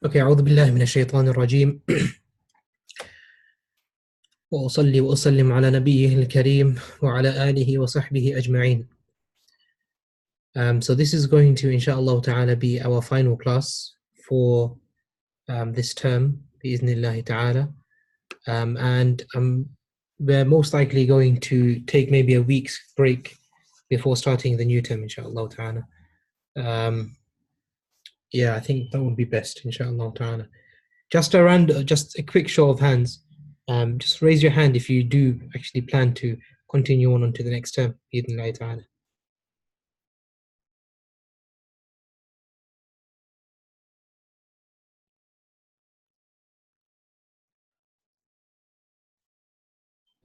Okay, أعوذ بالله من الشيطان الرجيم وأصلي وأسلم على نبيه الكريم وعلى آله وصحبه أجمعين. So this is going to, inshallah ta'ala, be our final class for this term, bi'iznillahi ta'ala. And we're most likely going to take maybe a week's break before starting the new term, inshallah ta'ala. Yeah, I think that would be best, inshallah ta'ala. Just a quick show of hands. Just raise your hand if you do actually plan to continue on to the next term. Bi'idhnillahi ta'ala.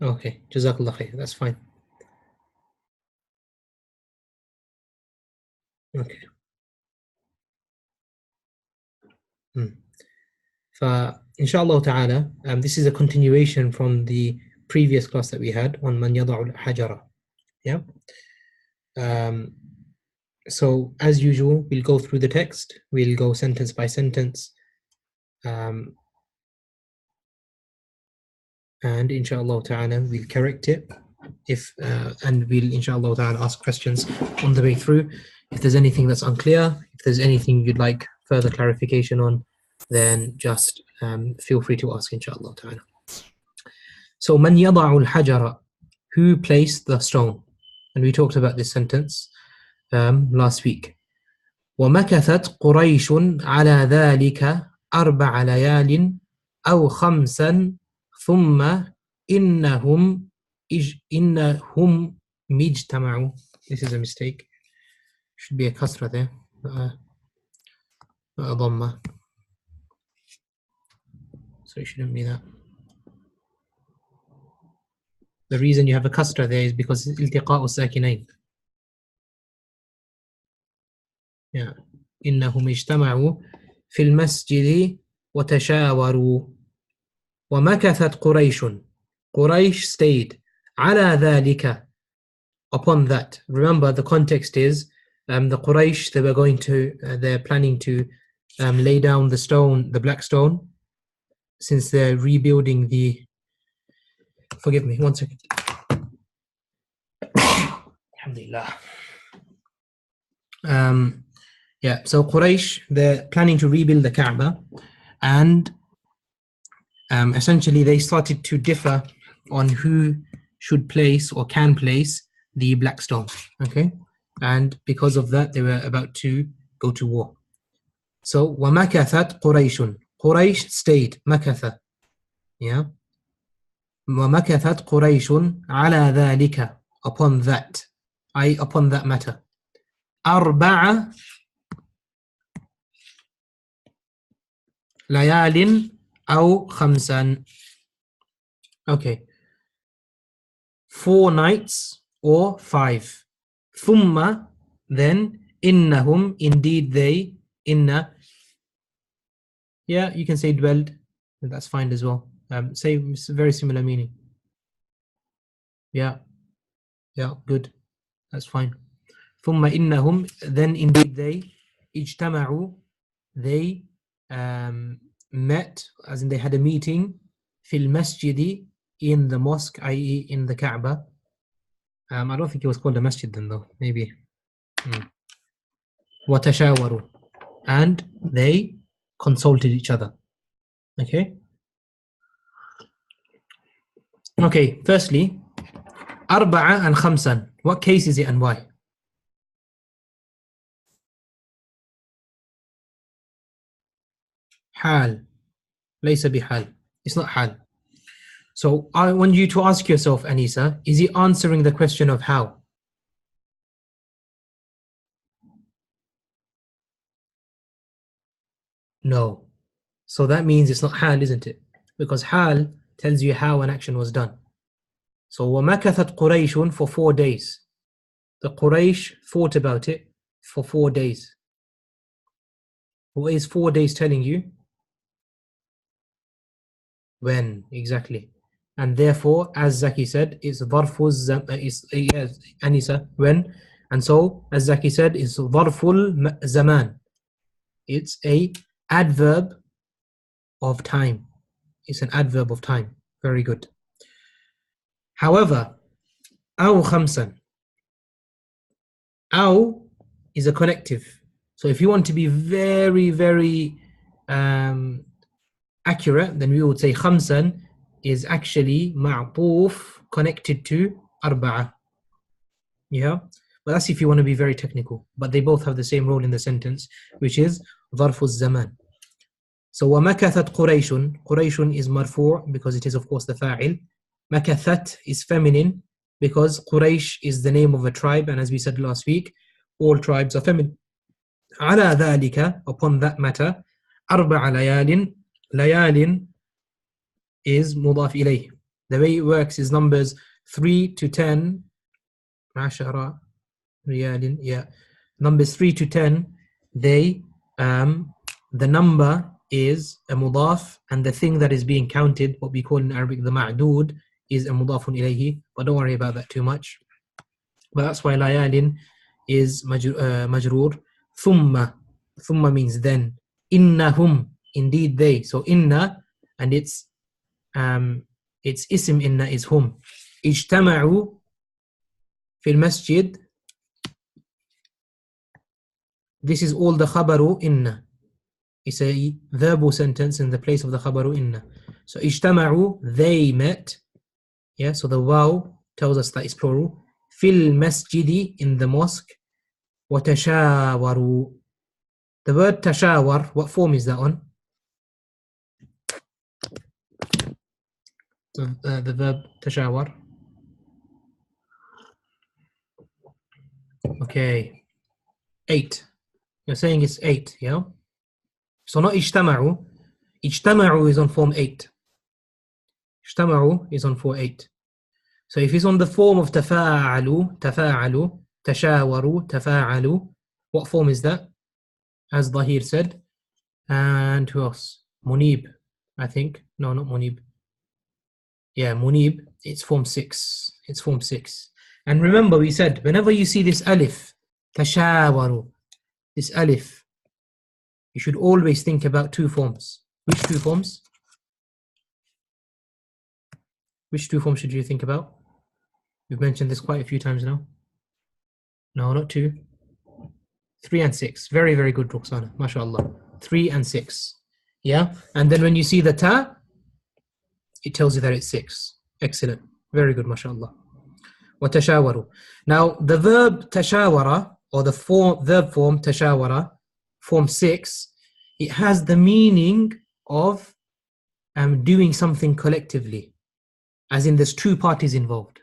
Okay, Jazakallah khair, that's fine. Okay. Inshallah ta'ala, this is a continuation from the previous class that we had on Man Yada'ul Hajara. Yeah. So as usual, we'll go through the text. We'll go sentence by sentence. And inshallah ta'ala, we'll correct it. And we'll inshallah ta'ala ask questions on the way through. If there's anything that's unclear, if there's anything you'd like further clarification on, then just feel free to ask inshallah ta'ala. So man yada'u al-hajara, who placed the stone? And we talked about this sentence last week. وَمَكَثَتْ قُرَيْشٌ عَلَى ذَلِكَ أَرْبَعَ لَيَالٍ أَوْ خَمْسًا ثُمَّ إِنَّهُمْ مِجْتَمَعُوا. This is a mistake. Should be a kasra there, not a dhamma. So it shouldn't be that. The reason you have a kasra there is because it's iltiqa'u sakinain. Yeah. إنهم اجتمعوا في المسجد وتشاوروا ومكثت قريش. Quraysh stayed على ذلك, upon that. Remember, the context is the Quraysh, they're planning to lay down the stone, the black stone, since they're rebuilding the. Forgive me, 1 second. Alhamdulillah. Yeah, so Quraysh, they're planning to rebuild the Kaaba, and essentially they started to differ on who should place or can place the black stone. Okay, and because of that, they were about to go to war. So وَمَكَثَتْ قُرَيْشٌ, Quraysh stayed, makatha. Yeah. وَمَكَثَتْ قُرَيْشٌ عَلَى ذَلِكَ, upon that, upon that matter. أَرْبَعَ لَيَالٍ أَوْ خَمْسًا. Okay. 4 nights or 5. ثُمَّ, then, إِنَّهُمْ, indeed they, inna. Yeah, you can say dwelled. That's fine as well. Say it's a very similar meaning. Yeah. Yeah, good. That's fine. ثُمَّ إِنَّهُمْ, then indeed they, اجتمعوا, they met, as in they had a meeting, في المسجد, in the mosque, i.e. in the Kaaba. I don't think it was called a masjid then though, maybe. وَتَشَاوَرُوا, and they consulted each other. Okay? Okay, firstly, أربعة and خمسا. What case is it and why? حال. ليس بحال. It's not حال. So I want you to ask yourself, Anisa, is he answering the question of how? No. So that means it's not hal, isn't it? Because hal tells you how an action was done. So وَمَكَثَتْ قُرَيْشٌ, for 4 days. The Quraysh thought about it for 4 days. What is 4 days telling you? When, exactly. And therefore, as Zaki said, it's ظرف Anisa, when. And so, as Zaki said, it's ظرف zaman. It's a adverb of time. It's an adverb of time. Very good. However, أو خمسا. أو is a connective. So if you want to be very, very accurate, then we would say خمسا is actually معطوف connected to أربعة. Yeah, but that's if you want to be very technical. But they both have the same role in the sentence, which is ظرف الزمان. So ومكثت قريش. قريش is مرفوع because it is of course the فاعل. مكثت is feminine because Quraysh is the name of a tribe, and as we said last week, all tribes are feminine. على ذلك, upon that matter, أربع ليال. ليال is مضاف إليه. The way it works is numbers 3 to 10. عشرة ريال, yeah. Numbers 3 to 10, they the number is a mudaf, and the thing that is being counted, what we call in Arabic the ma'dood, is a mudafun ilayhi. But don't worry about that too much. But that's why layalin is majroor. Thumma. Thumma means then. Innahum, indeed they. So inna, and its ism inna is hum. Ijtama'u fil masjid. This is all the khabaru inna. It's a verbal sentence in the place of the khabaru inna. So ijtama'u, they met. Yeah, so the waw tells us that it's plural. Fil masjidi, in the mosque. وَتَشَاوَرُوا. The word tashawar, what form is that on? The verb tashawar. Okay. 8. You're saying it's 8, yeah? So not ijtama'u. Ijtama'u is on form 8. Ijtama'u is on form 8. So if it's on the form of tafa'alu, tafa'alu, tashawaru, tafa'alu, what form is that? As Dahir said. And who else? Munib, I think. No, not Munib. Yeah, Munib, it's form 6. It's form 6. And remember, we said, whenever you see this alif, tashawaru, this alif, you should always think about two forms. Which two forms? Which two forms should you think about? We've mentioned this quite a few times now. No, not 2. 3 and 6. Very, very good, Roxana. MashaAllah. 3 and 6. Yeah? And then when you see the ta, it tells you that it's 6. Excellent. Very good, MashaAllah. وَتَشَاوَرُوا. Now, the verb tashawara, or the verb form tashawara, form 6, it has the meaning of doing something collectively. As in, there's 2 parties involved.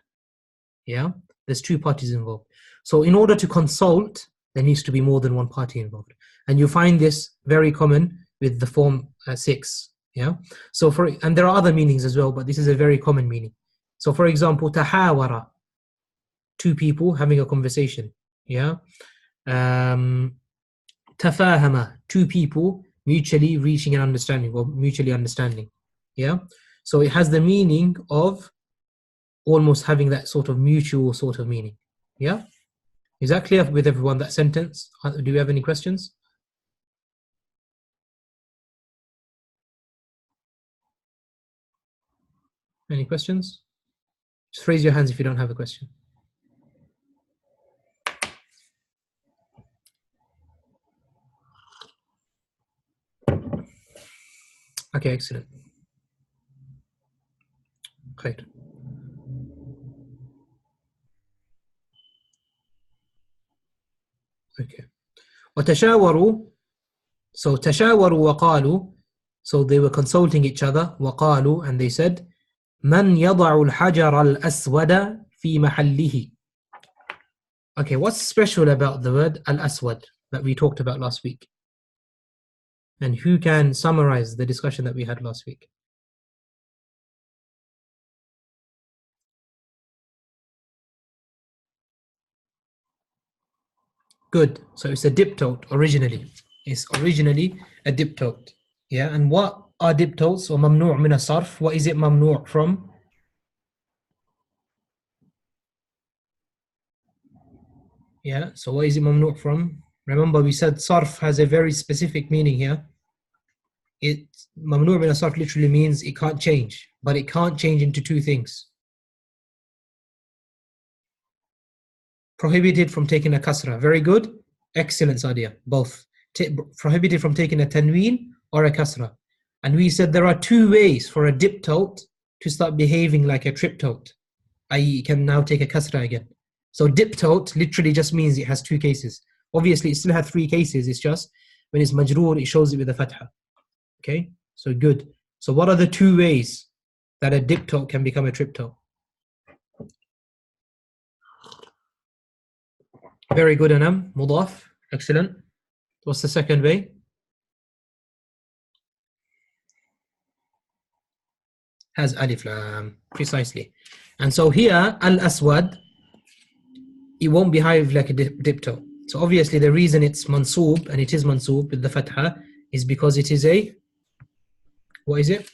Yeah? There's 2 parties involved. So in order to consult, there needs to be more than one party involved. And you find this very common with the form 6. Yeah. So and there are other meanings as well, but this is a very common meaning. So for example, tahawara, 2 people having a conversation. Yeah. Tafahama, 2 people mutually reaching an understanding or mutually understanding. Yeah. So it has the meaning of almost having that sort of mutual sort of meaning. Yeah. Is that clear with everyone, that sentence? Do you have any questions? Any questions? Just raise your hands if you don't have a question. Okay, excellent. Great. Okay. وَتَشَاوَرُوا. So تَشَاوَرُوا وَقَالُوا. So they were consulting each other. وَقَالُوا, and they said, مَنْ يَضَعُ الْحَجَرَ الْأَسْوَدَ فِي مَحَلِّهِ. Okay, what's special about the word al-aswad that we talked about last week? And who can summarize the discussion that we had last week? Good. So it's a diptote originally. It's originally a diptote. Yeah. And what are diptotes or mamnu' min as-sarf? What is it mamnu' from? Yeah. So what is it mamnu' from? Remember, we said sarf has a very specific meaning here. it mamnu' min as-sarf literally means it can't change, but it can't change into two things. Prohibited from taking a kasra. Very good. Excellent, Sadia. Both. Prohibited from taking a tanween or a kasra. And we said there are two ways for a diptote to start behaving like a triptote, i.e. it can now take a kasra again. So diptote literally just means it has two cases. Obviously, it still has three cases. It's just when it's majroor, it shows it with a fatha. Okay, so good. So what are the two ways that a diptote can become a triptote? Very good, Anam. Mudaf. Excellent. What's the second way? Has alif lam. Precisely. And so here, al-aswad, it won't behave like a diptote. So obviously the reason it's mansoob, and it is mansoob with the fatha, is because it is a, what is it?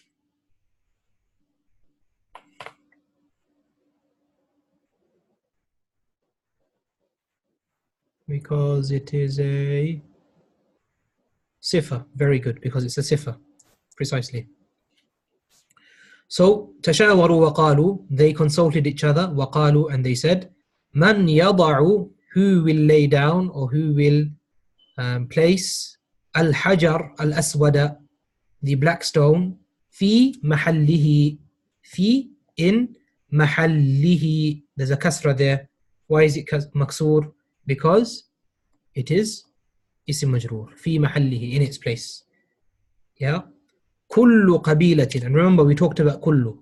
Because it is a sifa. Very good, because it's a sifa. Precisely. So, تشاوروا وقالوا, they consulted each other, وقالوا, and they said, من يضع, who will lay down or who will place الحجر الأسود, the black stone, في محله, في, in محله, there's a kasra there. Why is it maksur? Because it is اسم مجرور, في محله, in its place. Yeah. كل قبيلة, and remember we talked about كل,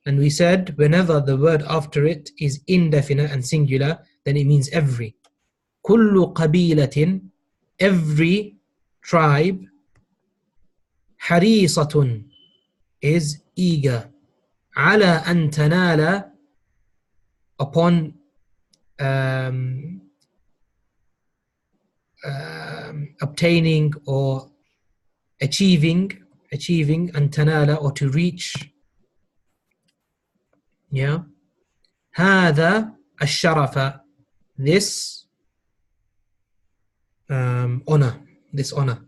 and we said whenever the word after it is indefinite and singular, then it means every. كل قبيلة, every tribe. حريصة is eager. على أن تنال, upon obtaining or achieving أن تنال, or to reach. Yeah. هذا الشرف, this honor, this honor.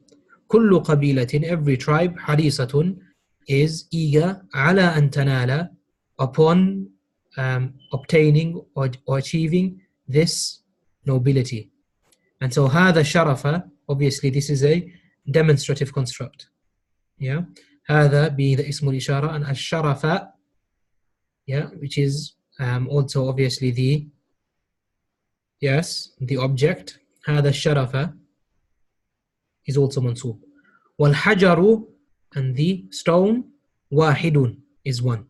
كل قبيلة, every tribe. حريصة is eager. على أن تنال, upon obtaining or achieving this nobility. And so هذا الشرف, obviously this is a demonstrative construct. Yeah. هذا being the اسم الإشارة, and الشرف, yeah, which is also obviously the, yes, the object. هذا الشرف is also mansoob. والحجر, and the stone. واحد is one.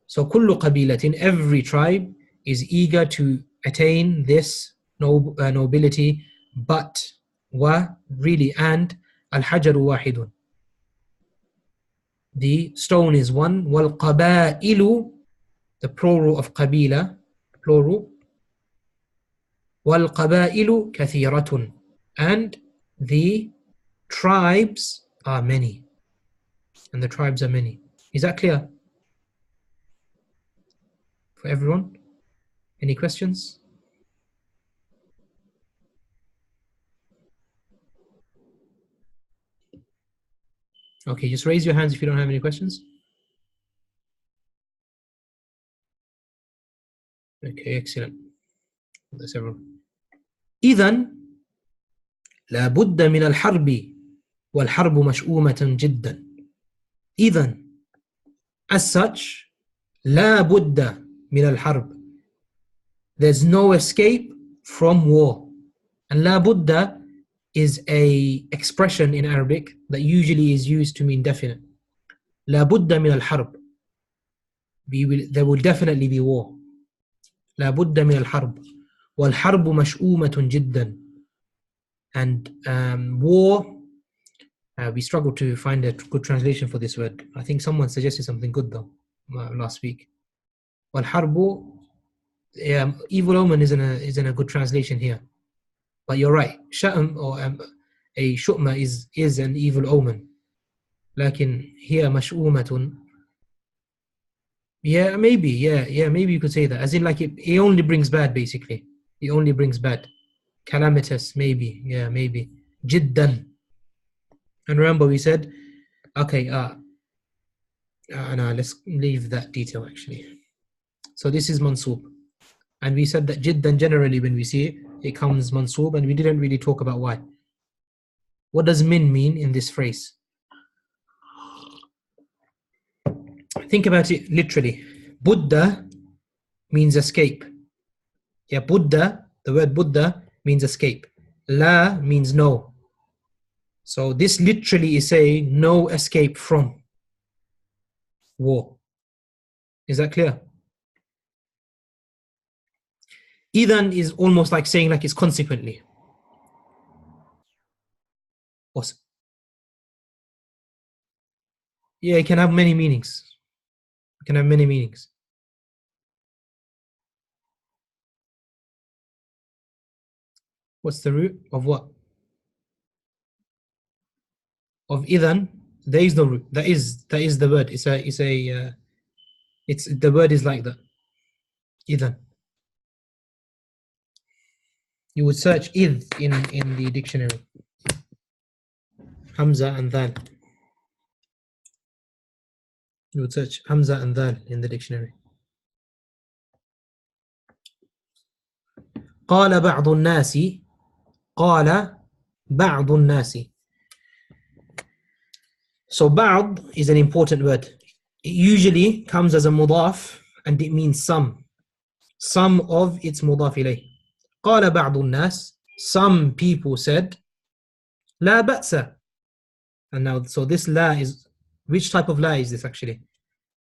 So كل قبيلة, every tribe is eager to attain this nobility, but really, and الحجر واحد, the stone is one. والقبائل, the plural of قبيلة, plural. والقبائل كثيرة, and the tribes are many. And the tribes are many. Is that clear for everyone? Any questions? Okay, just raise your hands if you don't have any questions. Okay, excellent. That's everyone. إذن لا بد من الحرب والحرب مشؤومة جدا. إذن, as such, لا بد من الحرب, there's no escape from war. And لا بد is a expression in Arabic that usually is used to mean definite. لا بد من الحرب, there will definitely be war. لا بد من الحرب. والحرب مشؤومة جدا. And war, we struggled to find a good translation for this word. I think someone suggested something good though last week. والحرب, evil omen isn't a good translation here. But you're right. Sha'am, or a shu'ma, is an evil omen. لكن here مشؤومة. Yeah, maybe. Maybe you could say that. As in, like, it only brings bad, basically. It only brings bad. Calamitous, maybe. Yeah, maybe. جدا. And remember, we said Okay, no, let's leave that detail actually. So this is mansoob. And we said that jiddan generally when we see it, it comes mansoob, and we didn't really talk about why. What does min mean in this phrase? Think about it literally. Buddha means escape. Yeah, Buddha, the word Buddha means escape. La means no. So this literally is saying no escape from war. Is that clear? Idhan is almost like saying like it's consequently. Yeah, it can have many meanings. It can have many meanings. What's the root of what? Of idhan? There is no root. That is the word. It's the word is like that. Idhan. You would search id in the dictionary. Hamza and Dal. You would search Hamza and Dal in the dictionary. قال بعض الناس. قال بعض الناس. So بعض is an important word. It usually comes as a mudaf and it means some. Some of its mudaf ilayh. قال بعض الناس. Some people said لا بأس. And now, so this la is, which type of la is this actually?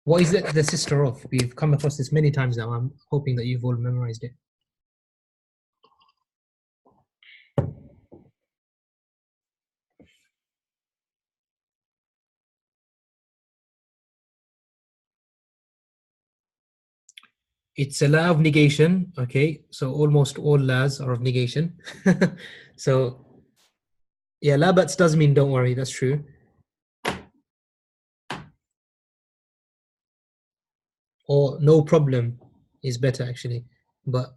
What is it the sister of? We've come across this many times now. I'm hoping that you've all memorized it. It's a la of negation. Okay, so almost all la's are of negation. So yeah, la bats does mean don't worry. That's true. Or no problem is better actually. But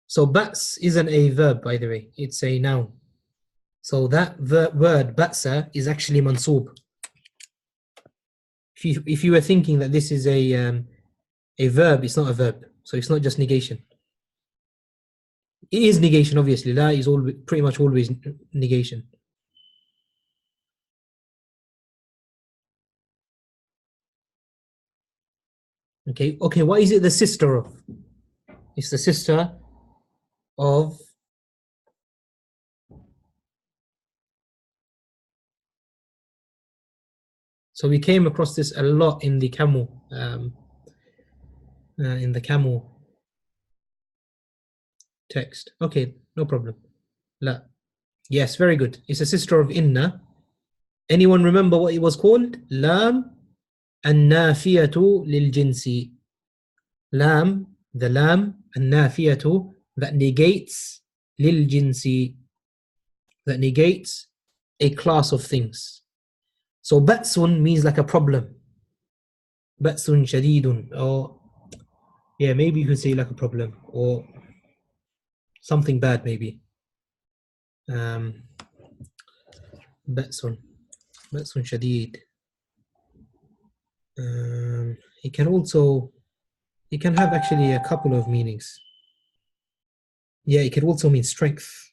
so bats isn't a verb, by the way. It's a noun. So that word batsa is actually mansoob. If you were thinking that this is a verb, it's not a verb. So it's not just negation. It is negation, obviously. La is always, pretty much always negation. Okay, okay, what is it the sister of? It's the sister of. So we came across this a lot in the camel, text. Okay, no problem. La. Yes, very good. It's a sister of inna. Anyone remember what it was called? Lam an-nafiyatu lil jinsi. Lam, the lam, an-nafiyatu, that negates lil jinsi, that negates a class of things. So batsun means like a problem. Batsun shadidun, or yeah, maybe you could say like a problem or something bad, maybe. Batsun, batsun shadid. It can also, it can have actually a couple of meanings. Yeah, it can also mean strength.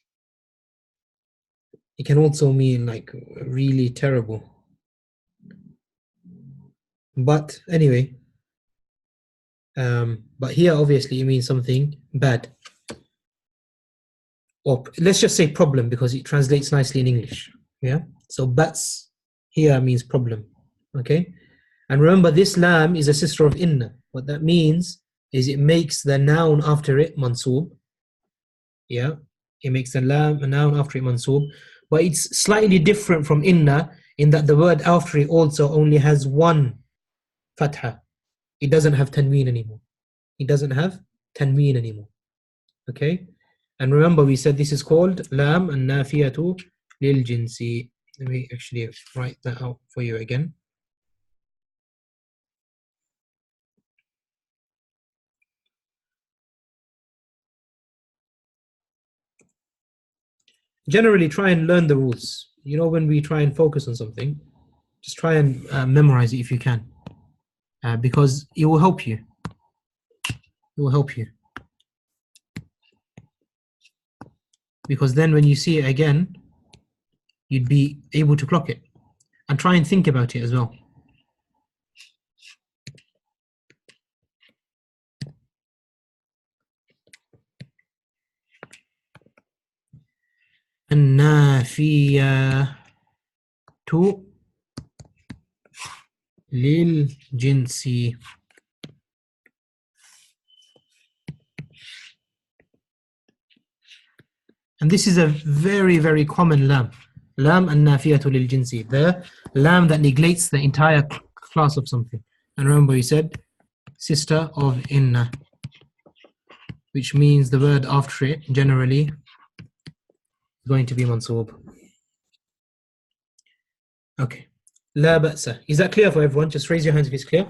It can also mean like really terrible. But anyway, but here obviously it means something bad. Or let's just say problem because it translates nicely in English. Yeah. So bats here means problem. Okay. And remember, this lam is a sister of inna. What that means is it makes the noun after it mansoob. Yeah. It makes the lam a noun after it mansoob. But it's slightly different from inna in that the word after it also only has one fatha. It doesn't have tanween anymore. It doesn't have tanween anymore. Okay. And remember, we said this is called lam and nafiyatu lil jinsi. Let me actually write that out for you again. generally try and learn the rules. You know, when we try and focus on something, just try and memorize it if you can, because it will help you. It will help you. Because then when you see it again, you'd be able to clock it. And try and think about it as well. النافية للجنس. And this is a very, very common lam. Lam النافية للجنس. The lam that negates the entire class of something. And remember he said, sister of inna, which means the word after it generally is going to be mansoob. Okay. لا بأس. Is that clear for everyone? Just raise your hands if it's clear.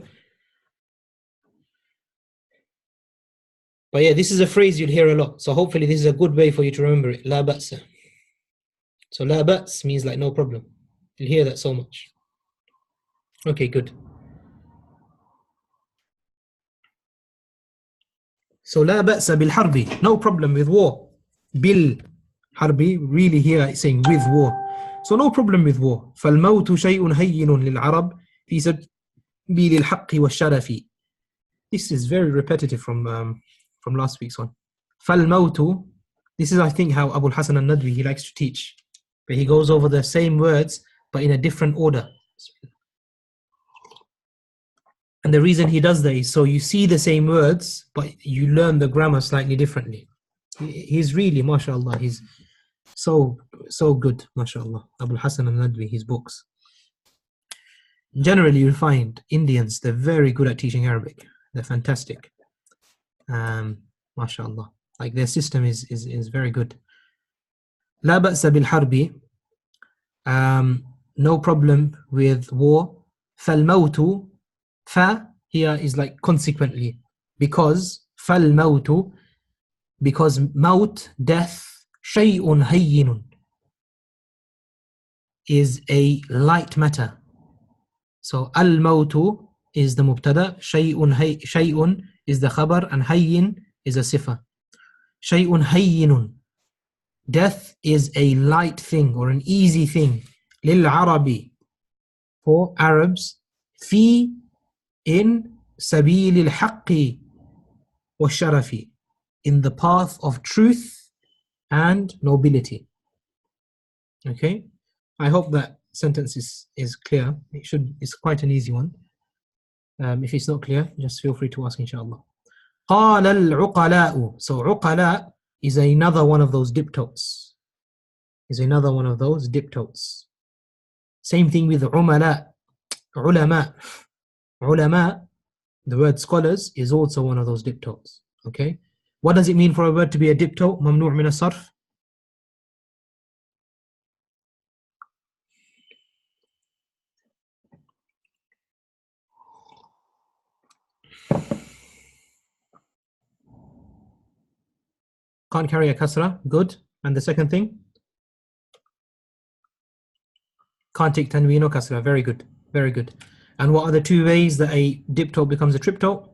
But yeah, this is a phrase you'll hear a lot. So hopefully this is a good way for you to remember it. لا بأس. So لا بأس means like no problem. You'll hear that so much. Okay, good. So لا بأس بالحرب. No problem with war. بالحرب, really here it's saying with war. So no problem with war. فالموت شيء هين للعرب في سبيل الحق والشرف. This is very repetitive from last week's one. فالموت. This is, I think, how Abu al-Hasan al-Nadwi, he likes to teach. But he goes over the same words, but in a different order. And the reason he does that is so you see the same words, but you learn the grammar slightly differently. He's really, mashallah, he's so good, mashallah. Abu al-Hasan al-Nadwi, his books. Generally, you'll find Indians, they're very good at teaching Arabic. They're fantastic. Mashallah. Like their system is very good. لا بأس بالحرب. No problem with war. فالموت. Fa here is like consequently. Because فالموت. Because maut, death, شيء هين, is a light matter. So al-mawtu is the mubtada, shay'un is the khabar, and hayyin is a sifa. Shay'un hayyinun. Death is a light thing or an easy thing. Lil-Arabi, for Arabs. Fi, in sabil al-haqqi wa sharafi, in the path of truth and nobility. Okay, I hope that sentence is clear. It's quite an easy one. If it's not clear, just feel free to ask, inshallah. قال العقلاء. So عقلاء is another one of those diptotes. Same thing with عملاء. علماء. علماء, the word scholars, is also one of those diptotes. Okay, what does it mean for a word to be a diptote? ممنوع من الصرف. Can't carry a kasra. Good. And the second thing? Can't take tanween or kasra. Very good. Very good. And what are the two ways that a diptote becomes a triptote?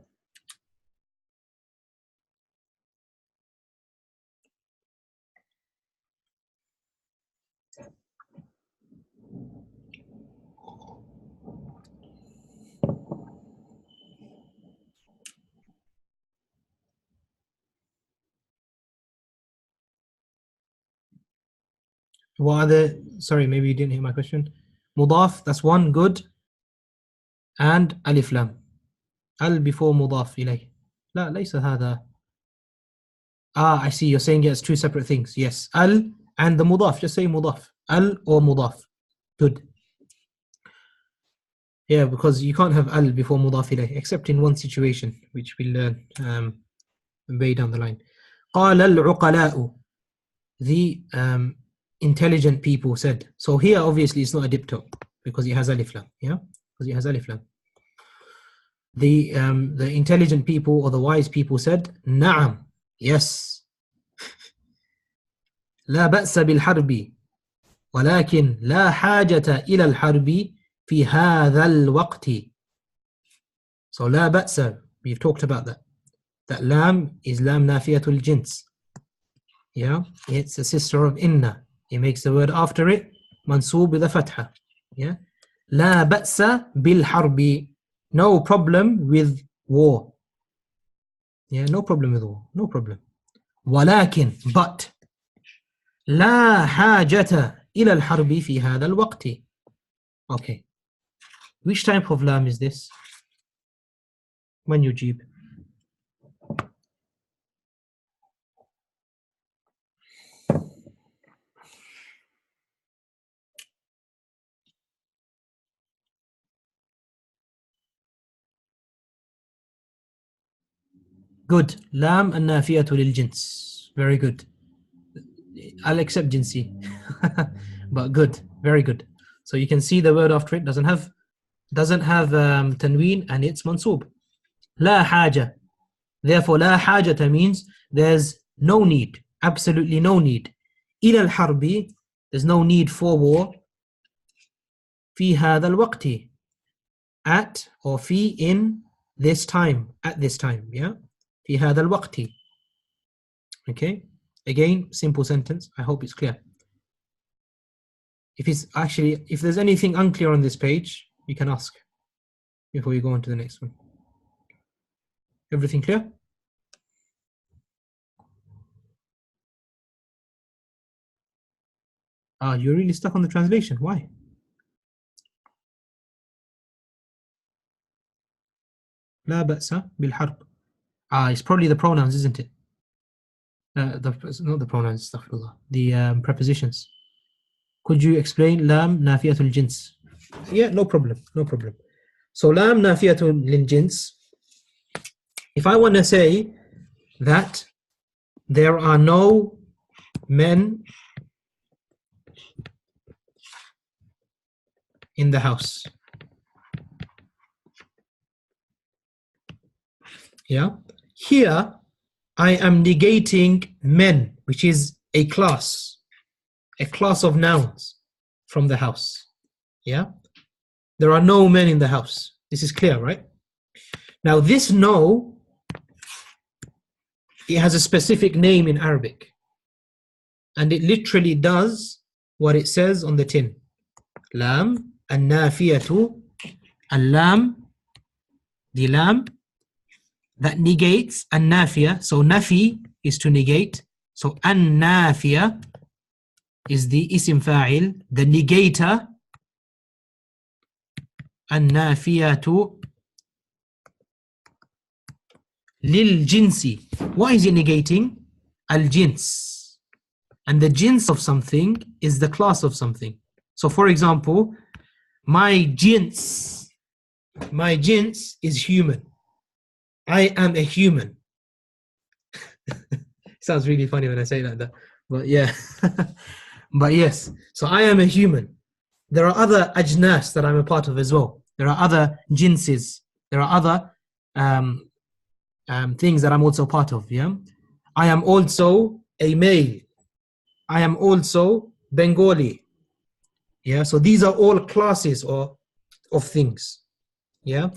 What are the, sorry, maybe you didn't hear my question. Mudaf, that's one, good. And alif lam. Al before mudaf ilayh. لا ليس هذا. I see, you're saying it's two separate things. Yes, al and the mudaf, just say mudaf. Al or mudaf. Good. Yeah, because you can't have al before mudaf ilayh, except in one situation, which we'll learn way down the line. قال العقلاء. The intelligent people said. So here obviously it's not a diptote because it has alif lam. Yeah, because it has alif lam. The intelligent people or the wise people said, Na'am, yes. لا بأس بالحرب ولكن لا حاجة إلى الحرب في هذا الوقت. So لا بأس, we've talked about that. That lam is lam nafiyatul jins. Yeah, it's a sister of inna. He makes the word after it mansoob with a fatha. Yeah, لا بأس بالحرب, no problem with war. Yeah, no problem with war, no problem. ولكن, but لا حاجة إلى الحرب في هذا الوقت. Okay, which type of lam is this? من يجيب؟ Good. لام النافية للجنس. Very good. I'll accept jinsi. But good. Very good. So you can see the word after it doesn't have tanween and it's mansoob. لا حاجة. Therefore لا حاجة means there's no need. Absolutely no need. إلى الحرب, there's no need for war. في هذا الوقت. At or في in this time. At this time. Yeah. في هذا الوقت. Okay. Again, simple sentence. I hope it's clear. If there's anything unclear on this page, you can ask before you go on to the next one. Everything clear? You're really stuck on the translation. Why? لا بأس بالحرب. It's probably the pronouns, isn't it? Not the pronouns, astaghfirullah. The prepositions. Could you explain lam nafiyatul jins? Yeah, no problem, no problem. So lam nafiyatul lil jins. If I want to say that there are no men in the house. Yeah. Here I am negating men, which is a class of nouns from the house. Yeah. There are no men in the house. This is clear, right? Now this no, it has a specific name in Arabic. And it literally does what it says on the tin. Lam, an-nafiyatu, al-lam, the lam, that negates an-nafiya. So nafi is to negate. So an-nafiya is the isim fa'il, the negator. An-nafiyatu lil jinsi. What is it negating? Al-jins. And the jins of something is the class of something. So for example, my jins is human. I am a human. Sounds really funny when I say that, but yeah. But yes, so I am a human. There are other ajnas that I'm a part of as well. There are other jinses. There are other things that I'm also part of. Yeah, I am also a male. I am also Bengali. Yeah, so these are all classes of things. Yeah,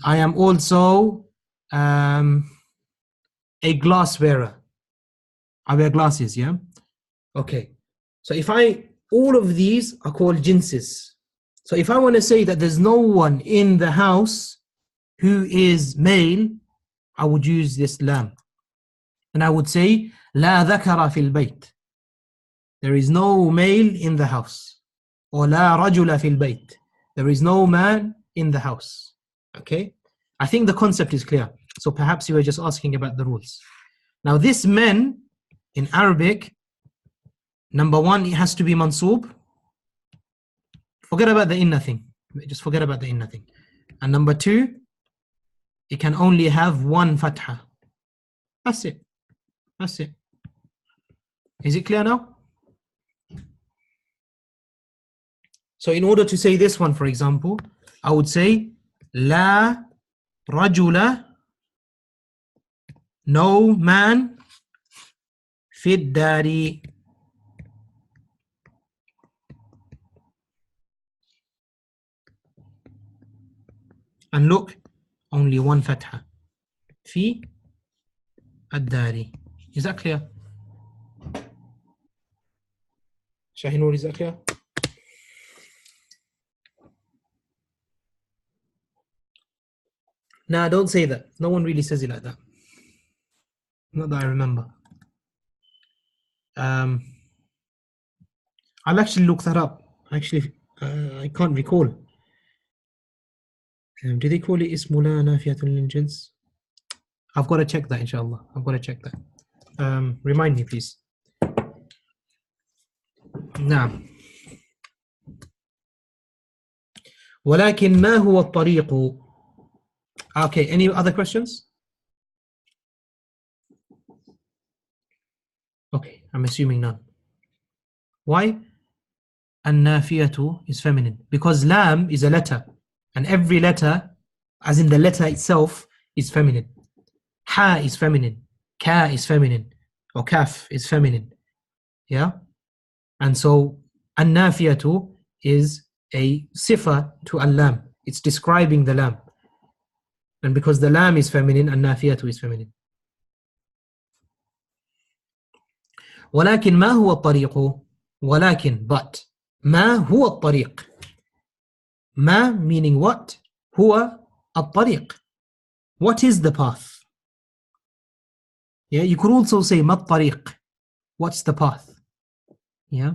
I am also a glass wearer. I wear glasses. Yeah. Okay. So all of these are called jinses. So if I want to say that there's no one in the house who is male, I would use this lam. And I would say, لا ذكر في البيت. There is no male in the house. Or لا رجل في البيت. There is no man in the house. Okay? I think the concept is clear. So perhaps you were just asking about the rules. Now this men in Arabic, number one, it has to be mansoob. Forget about the inna thing. Just forget about the inna thing. And number two, it can only have one fatha. That's it. That's it. Is it clear now? So in order to say this one, for example, I would say La rajula, no man, fid dari, And look, only one fatha. في الدار. Is that clear? Shahinur, is that clear? Nah, don't say that. No one really says it like that. Not that I remember. I'll actually look that up. Actually, I can't recall. Do they call it ismula nafiyatun lil jins? I've got to check that, inshallah. I've got to check that. Remind me, please. نعم. ولكن ما هو الطريق? Okay, any other questions? Okay, I'm assuming none. Why? النافية is feminine. Because lam is a letter. And every letter, as in the letter itself, is feminine. Ha is feminine. Ka is feminine. Or kaf is feminine. Yeah? And so, النافية is a sifa to al-lam. It's describing the lam. And because the lam is feminine, النافية is feminine. ولكن ما هو الطريق? ولكن, but. ما هو الطريق? ما meaning what? هو الطريق. What is the path? Yeah, you could also say ما الطريق? What's the path? Yeah.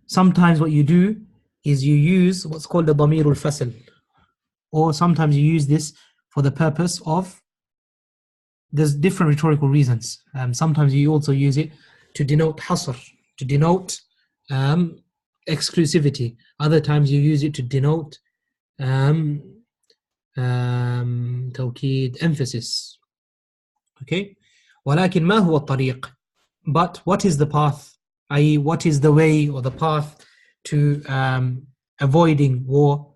Sometimes what you do is you use what's called the ضمير الفصل. Or sometimes you use this for the purpose of, there's different rhetorical reasons. Sometimes you also use it to denote hasr, to denote exclusivity. Other times you use it to denote توكيد, emphasis. Okay. ولكن ما هو الطريق? But what is the path? i.e. what is the way or the path to avoiding war?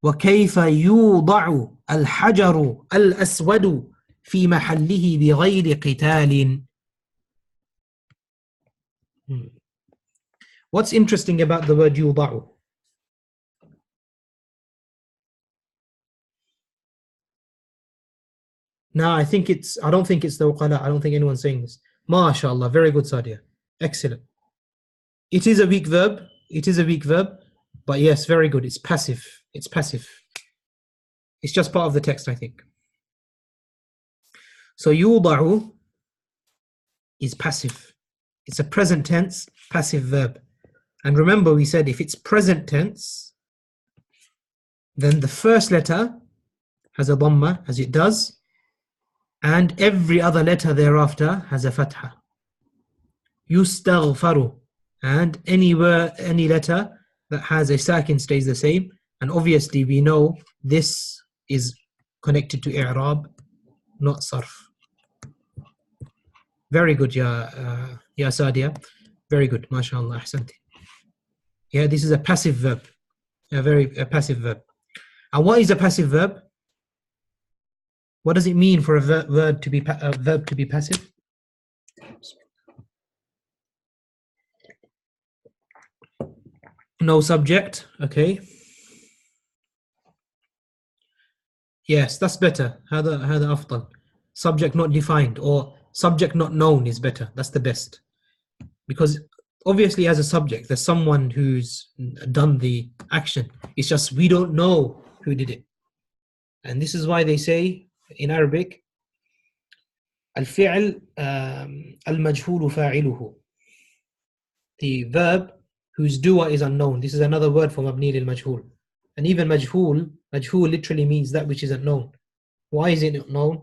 وكيف يوضع الحجر الأسود في محله بغير قتال. What's interesting about the word يوضع? No, I don't think it's the uqala. I don't think anyone's saying this. MashaAllah, very good, Sadia. Excellent. It is a weak verb. It is a weak verb. But yes, very good. It's passive. It's passive. It's just part of the text, I think. So يوضع is passive. It's a present tense, passive verb. And remember, we said if it's present tense, then the first letter has a dhamma, as it does, and every other letter thereafter has a fatha. يستغفر, and any letter that has a sakin stays the same. And obviously we know this is connected to i'rab, not sarf. Very good, ya Sadia. Very good, mashallah, ahsanti. Yeah, this is a passive verb, a passive verb. And what is a passive verb? What does it mean for a verb to be passive? No subject. Okay. Yes, that's better. هذا أفضل. Subject not defined or subject not known is better. That's the best. Because obviously as a subject, there's someone who's done the action. It's just we don't know who did it. And this is why they say in Arabic, الفعل المجهول فاعله. The verb whose doer is unknown. This is another word for mabni lil majhul. And even majhul literally means that which isn't known. Why is it not known?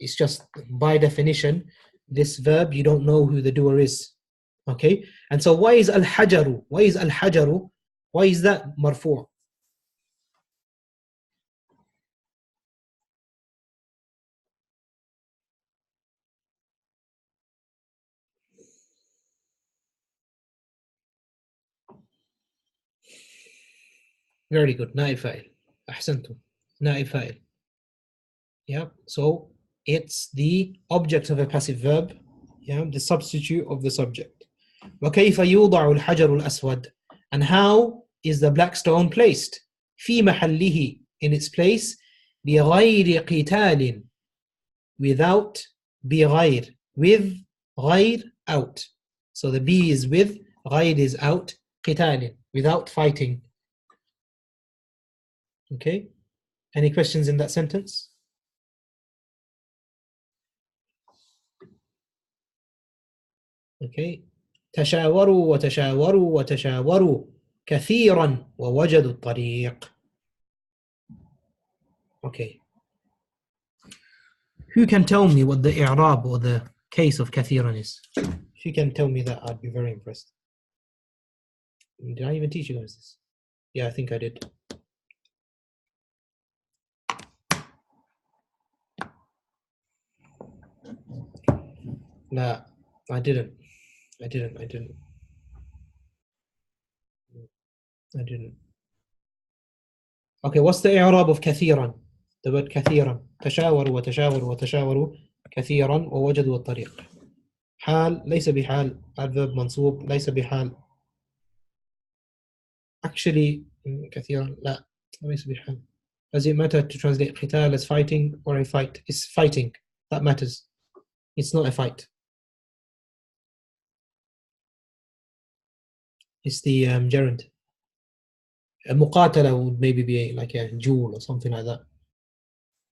It's just by definition, this verb, you don't know who the doer is. Okay? And so why is al-hajaru? Why is al-hajaru? Why is that marfu'? Very good. Naib fa'il. Ahsantum. Naib fa'il. Yeah. So it's the object of a passive verb. Yeah. The substitute of the subject. وكيف يوضع الحجر الأسود? And how is the black stone placed? في محله, in its place. بغير قتال. Without, بغير, with, غير, out. So the B is with, غير is out, قتال, without fighting. Okay, any questions in that sentence? Okay, تشاوروا وتشاوروا وتشاوروا كثيرا ووجدوا الطريق. Okay, who can tell me what the i'rab or the case of كثيرا is? If you can tell me that, I'd be very impressed. Did I even teach you guys this? Yeah, I think I did. Nah, I didn't. I didn't. Okay, what's the i'rab of كثيرا? The word كثيرا. تشاوروا وتشاوروا وتشاوروا كثيرا ووجدوا الطريق. حال ليس بحال. adverb منصوب ليس بحال. Actually كثيرا لا ليس بحال. Does it matter to translate قتال as fighting or a fight? It's fighting. That matters. It's not a fight. It's the gerund. A muqatala would maybe be like a duel or something like that.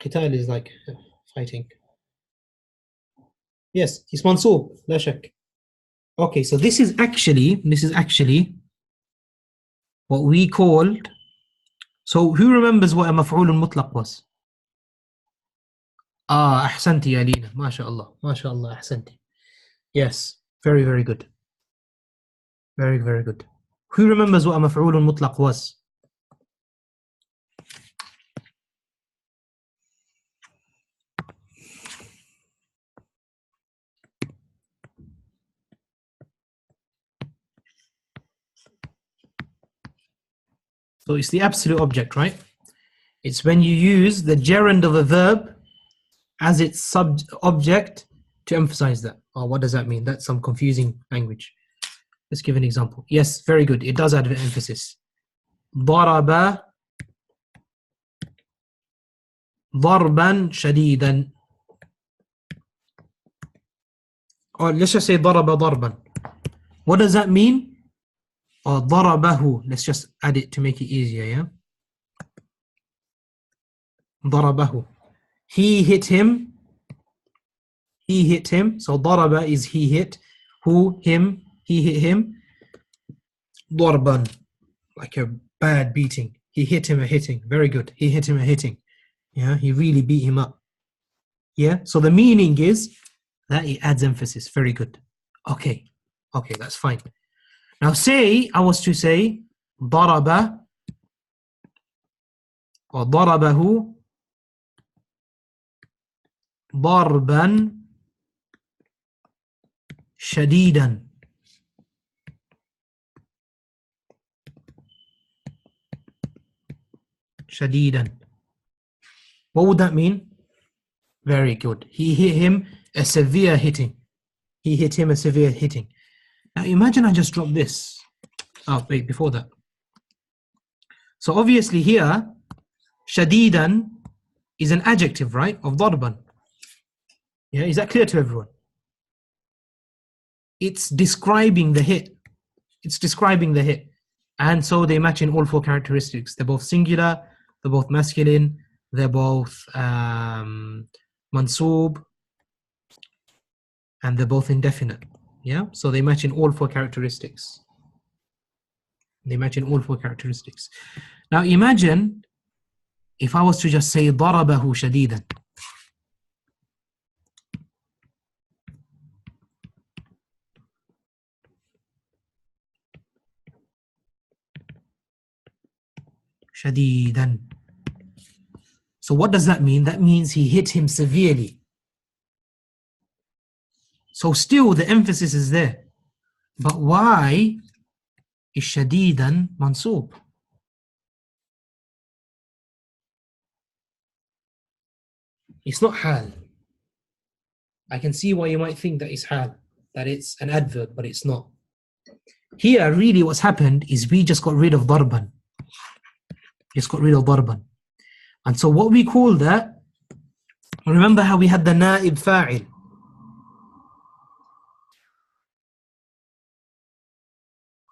Qital is like fighting. Yes, it's mansoob, la shak. Okay, so this is actually what we called. So who remembers what a maf'ul mutlaq was? Ah, ahsanti ya Lina. MashaAllah. MashaAllah, ahsanti. Yes, very, very good. Very, very good. Who remembers what a maf'ul mutlaq was? So it's the absolute object, right? It's when you use the gerund of a verb as its object to emphasize that. Oh, what does that mean? That's some confusing language. Let's give an example. Yes, very good. It does add emphasis. ضرب ضربا شديدا. Or let's just say ضرب ضربا. What does that mean? Or ضربه. Let's just add it to make it easier, yeah? ضربه. He hit him. He hit him. So ضرب is he hit. Who? Him. He hit him. ضربا. Like a bad beating. He hit him a hitting. Very good. He hit him a hitting. Yeah, he really beat him up. Yeah, so the meaning is that it adds emphasis. Very good. Okay, that's fine. Now say, I was to say ضرب or ضربه ضربا شديدا. شديدا. What would that mean? Very good. He hit him a severe hitting. He hit him a severe hitting. Now imagine I just dropped this. Oh, wait, before that. So obviously here, shadidan is an adjective, right? Of darban. Yeah, is that clear to everyone? It's describing the hit. It's describing the hit. And so they match in all four characteristics. They're both singular, they're both masculine, they're both mansoob, and they're both indefinite. Yeah, so they match in all four characteristics. They match in all four characteristics. Now imagine if I was to just say ضربه شديدا. شديدا. So what does that mean? That means he hit him severely. So still the emphasis is there. But why is شديدا mansoob? It's not hal. I can see why you might think that it's hal, that it's an adverb, but it's not. Here, really what's happened is we just got rid of darban. Just got rid of darban. And so what we call that, remember how we had the na'ib fa'il?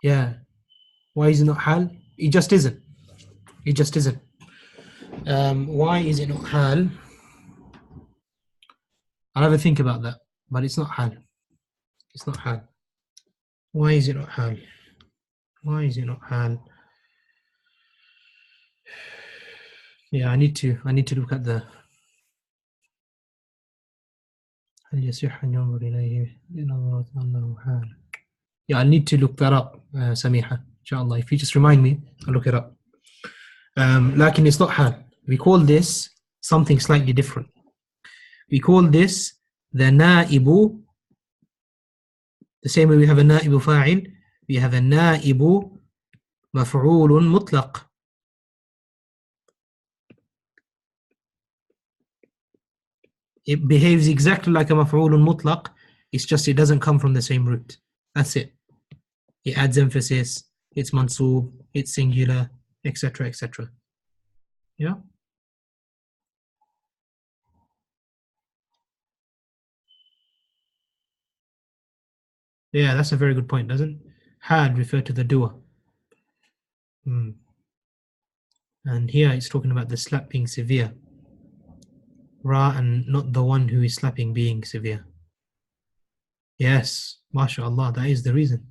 Yeah. Why is it not hal? It just isn't. It just isn't. Why is it not hal? I'll have a think about that. But it's not hal. It's not hal. Why is it not hal? Why is it not hal? Yeah, I need to look at the هل يصح أن ينظر إليه بنظرة أنه حال. Yeah, I'll need to look that up, Samiha. Inshallah, if you just remind me, I'll look it up. لكن it's not hal. We call this something slightly different. We call this the naibu. The same way we have a naibu fa'il, we have a naibu maf'ulun mutlaq. It behaves exactly like a maf'ulun mutlaq. It's just it doesn't come from the same root. That's it. It adds emphasis. It's mansoob. It's singular, etc., etc. Yeah. Yeah, that's a very good point, doesn't it? Had refer to the doer. And here it's talking about the slap being severe. Ra, and not the one who is slapping being severe. Yes, mashallah, that is the reason.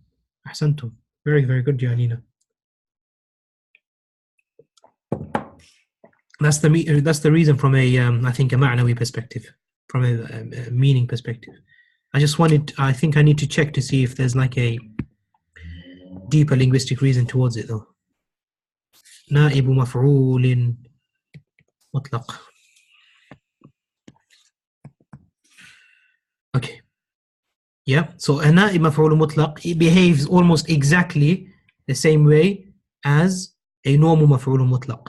Ahsantum. Very, very good, Janina. That's the reason from a I think a ma'nawi perspective, from a meaning perspective. I think I need to check to see if there's like a deeper linguistic reason towards it though. Na'ibu maf'ulin mutlaq. Okay. Yeah, so a na'ib maf'ul mutlaq, it behaves almost exactly the same way as a normal maf'ul mutlaq.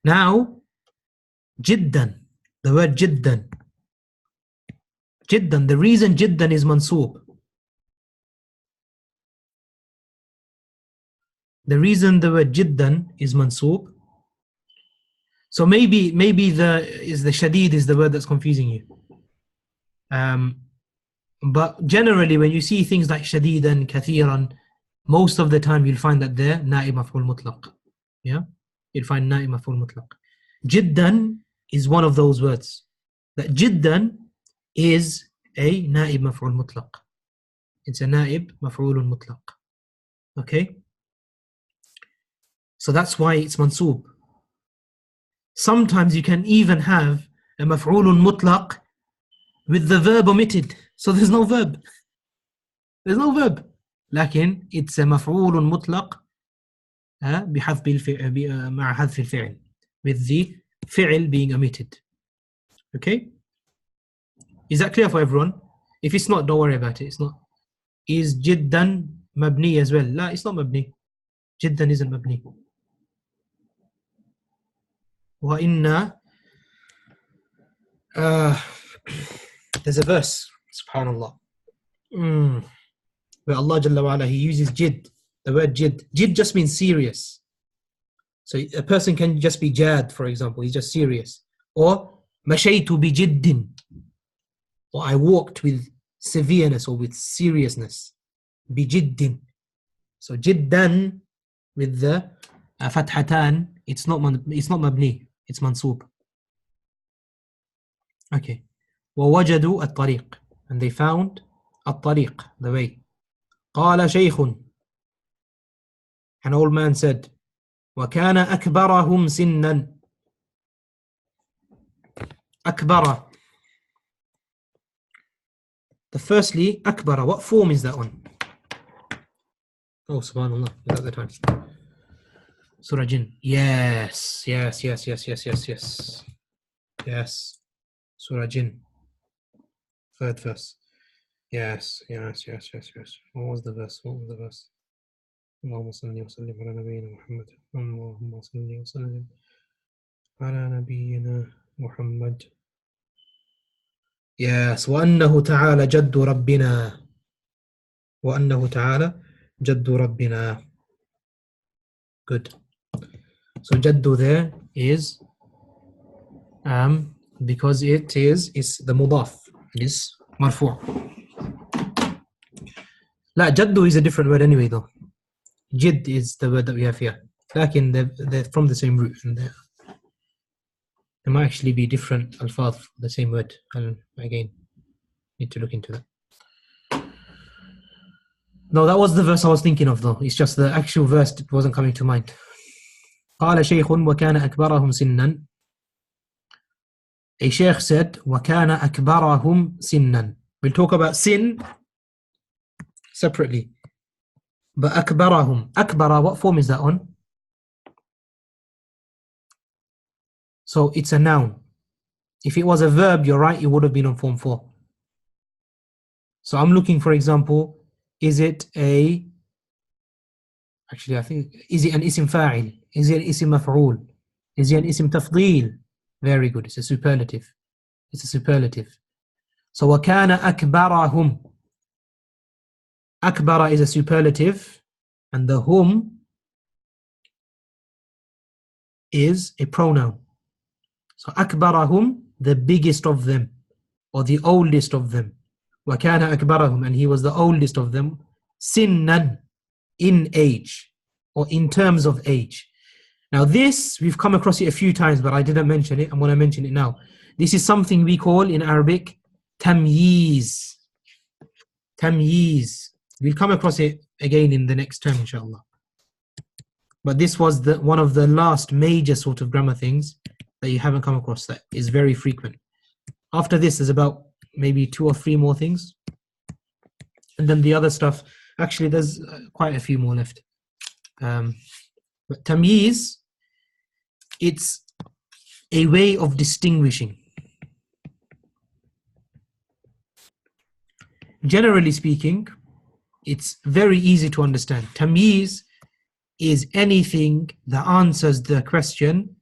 Now, jiddan, the word jiddan, the reason jiddan is mansoob. The reason the word jiddan is mansoob. So maybe the shadid is the word that's confusing you. But generally, when you see things like shadidan, kathiran, most of the time you'll find that they're na'ib maf'ul mutlaq. Yeah, you'll find na'ib maf'ul mutlaq. Jiddan is one of those words. That jiddan is a na'ib maf'ul mutlaq. It's a na'ib maf'ul mutlaq. Okay? So that's why it's mansoob. Sometimes you can even have a maf'ul mutlaq with the verb omitted. So there's no verb. There's no verb. لكن it's a مفعول مطلق بحذف الفعل مع حذف الفعل, with the فعل being omitted. Okay? Is that clear for everyone? If it's not, don't worry about it. It's not. Is جدا مبني as well? لا, it's not مبني. جدا isn't مبني. وإن there's a verse, subhanallah, where Allah Jalla wa Ala, He uses jid, the word jid. Jid just means serious. So a person can just be jad, for example, he's just serious. Or mashaytu bi jiddin, or I walked with severeness or with seriousness. Bi jiddin. So jiddan with the fathatan, it's not mabni, it's mansoob. Okay. ووجدوا الطريق, and they found الطريق, the way. قال شيخ, an old man said, وكان أكبرهم سنا. أكبر. The firstly, أكبر, what form is that one? Oh, subhanallah, is that the time? Surah Jinn. Yes. Yes. Surah Jinn. Third verse. Yes. What was the verse? اللهم صل وسلم على نبينا محمد. اللهم صل وسلم على نبينا محمد. Yes. وأنه تعالى جد ربنا. وأنه تعالى جد ربنا. Good. So جد there is because it's the mudaf. It is marfu'. لا جد is a different word anyway though. Jid is the word that we have here. لكن they're from the same root, and there might actually be different alfaz for the same word. I'll again need to look into that. No, that was the verse I was thinking of though. It's just the actual verse that wasn't coming to mind. قال شيخ وكان أكبرهم سنا. A sheikh said وكان أكبرهم سنا. We'll talk about sin separately. But أكبرهم, أكبر, what form is that on? So it's a noun. If it was a verb, you're right, it would have been on form 4. So I'm looking, for example, is it a, actually I think, is it an isim fa'il? Is it an isim maf'ul? Is it an isim tafdeel? Very good, it's a superlative. It's a superlative. So وَكَانَ أَكْبَرَهُمْ. Akbara is a superlative, and the hum is a pronoun. So akbarahum, the biggest of them, or the oldest of them. وَكَانَ أَكْبَرَهُمْ, and he was the oldest of them. Sinnan, in age, or in terms of age. Now this, we've come across it a few times, but I didn't mention it. I'm going to mention it now. This is something we call in Arabic tamyiz. Tamyiz. We'll come across it again in the next term, inshallah. But this was one of the last major sort of grammar things that you haven't come across that is very frequent. After this, there's about maybe 2 or 3 more things. And then the other stuff, actually there's quite a few more left. But tamyiz, it's a way of distinguishing. Generally speaking, it's very easy to understand. Tamyiz is anything that answers the question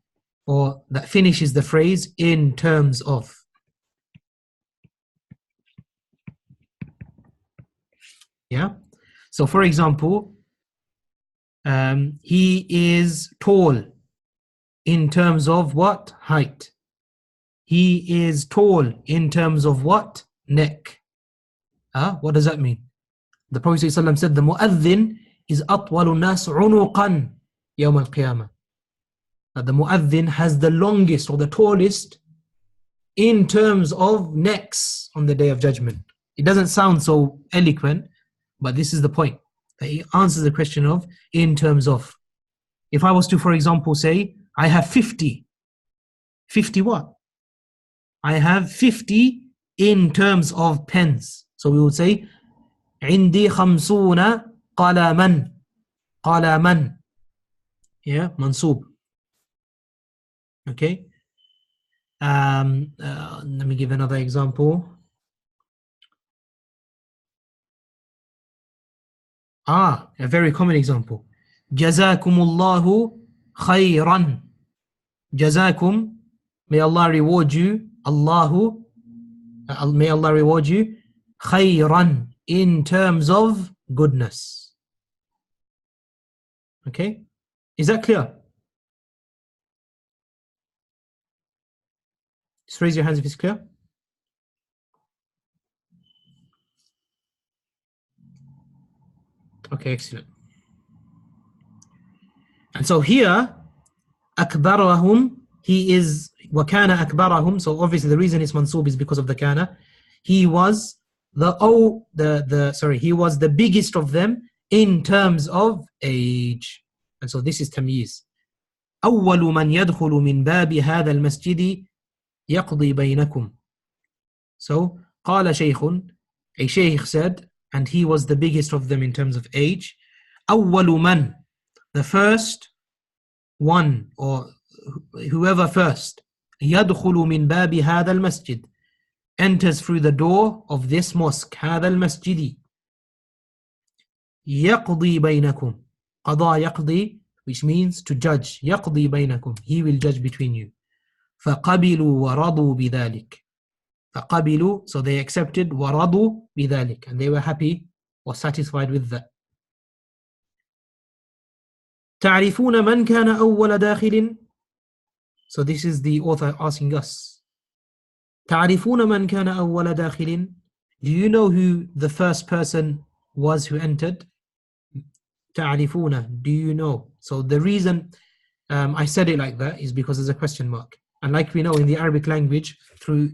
or that finishes the phrase in terms of. Yeah. So for example, he is tall in terms of what? Height. He is tall in terms of what? Neck. What does that mean? The Prophet ﷺ said the mu'adhin is أطول الناس عنقا يوم القيامة. The mu'adhin has the longest or the tallest in terms of necks on the day of judgment. It doesn't sound so eloquent, but this is the point. That he answers the question of in terms of. If I was to, for example, say, I have 50. 50 what? I have 50 in terms of pens. So we would say, عندي 50 قلما. قلما. Yeah, mansub. Okay. Let me give another example. A very common example. Jazakumullahu khayran. Jazakum, may Allah reward you. Allahu, may Allah reward you. Khayran, in terms of goodness. Okay, is that clear? Just raise your hands if it's clear. Okay, excellent. And so here, akbarahum, he is وَكَانَ أَكْبَرَهُمْ. So obviously the reason it's mansub is because of the kana. He was he was the biggest of them in terms of age. And so this is tamyiz. أول من يدخل من باب هذا المسجد يقضي بينكم. So قال شيخ, a sheikh said, and he was the biggest of them in terms of age. أول من, the first one, or whoever first, يدخل من باب هذا المسجد, enters through the door of this mosque, هذا المسجد. يقضي بينكم. قضى يقضي, which means to judge. يقضي بينكم, he will judge between you. فقبلوا ورضوا بذلك. فقبلوا, so they accepted. ورضوا بذلك, and they were happy or satisfied with that. تعرفون من كان أول داخل. So this is the author asking us. تعرفون من كان أول داخل? Do you know who the first person was who entered? تعرفون, do you know? So the reason I said it like that is because there's a question mark. And like we know in the Arabic language, through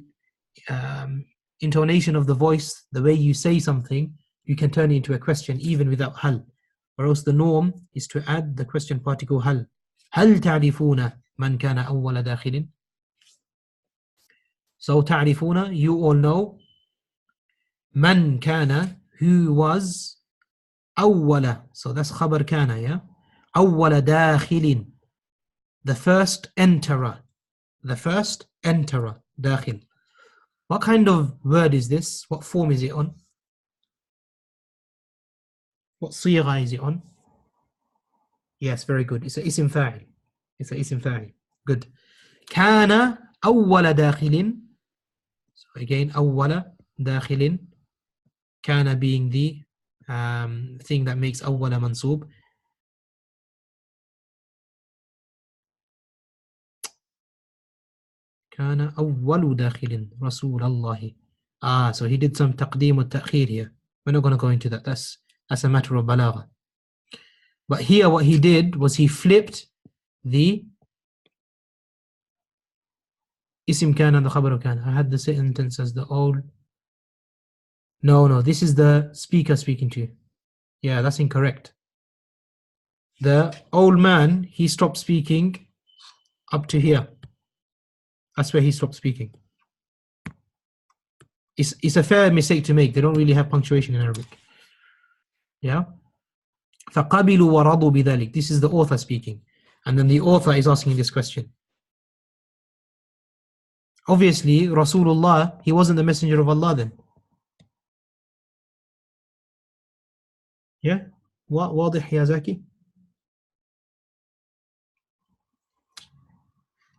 intonation of the voice, the way you say something, you can turn it into a question even without hal. Or else the norm is to add the question particle hal. هل تعرفون من كان أول داخل? So تعرفون, you all know. من كان, who was. أول, so that's خبر كان, yeah? أول داخل, the first enterer. The first enterer, داخل. What kind of word is this? What form is it on? What صيغة is it on? Yes, very good. It's a اسم فاعل. It's a اسم فاعل. Good. كان أول داخل. So again, أول داخل. كان being the thing that makes أول منصوب. كان أول داخل رسول الله. So he did some تقديم والتأخير here. We're not going to go into that. That's a matter of balagha. But here what he did was he flipped the اسم كان and the خبر كان. I had the sentence as the old. No, this is the speaker speaking to you. Yeah, that's incorrect. The old man, he stopped speaking up to here. That's where he stopped speaking. It's a fair mistake to make. They don't really have punctuation in Arabic. Yeah. فَقَبِلُوا وَرَضُوا بِذَلِكَ. This is the author speaking. And then the author is asking this question. Obviously, Rasulullah, he wasn't the messenger of Allah then. Yeah? واضح يا زكي?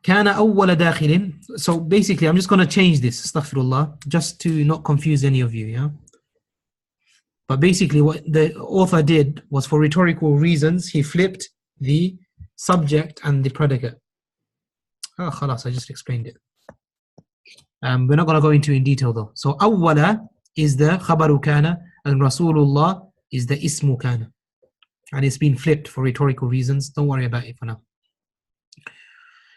كان أول داخل. So basically, I'm just going to change this, astaghfirullah, just to not confuse any of you, yeah? But basically, what the author did was, for rhetorical reasons, he flipped the subject and the predicate. Khalas, I just explained it. We're not going to go into in detail though. So awwala is the khabaru kana and Rasulullah is the ismu kana. And it's been flipped for rhetorical reasons. Don't worry about it for now.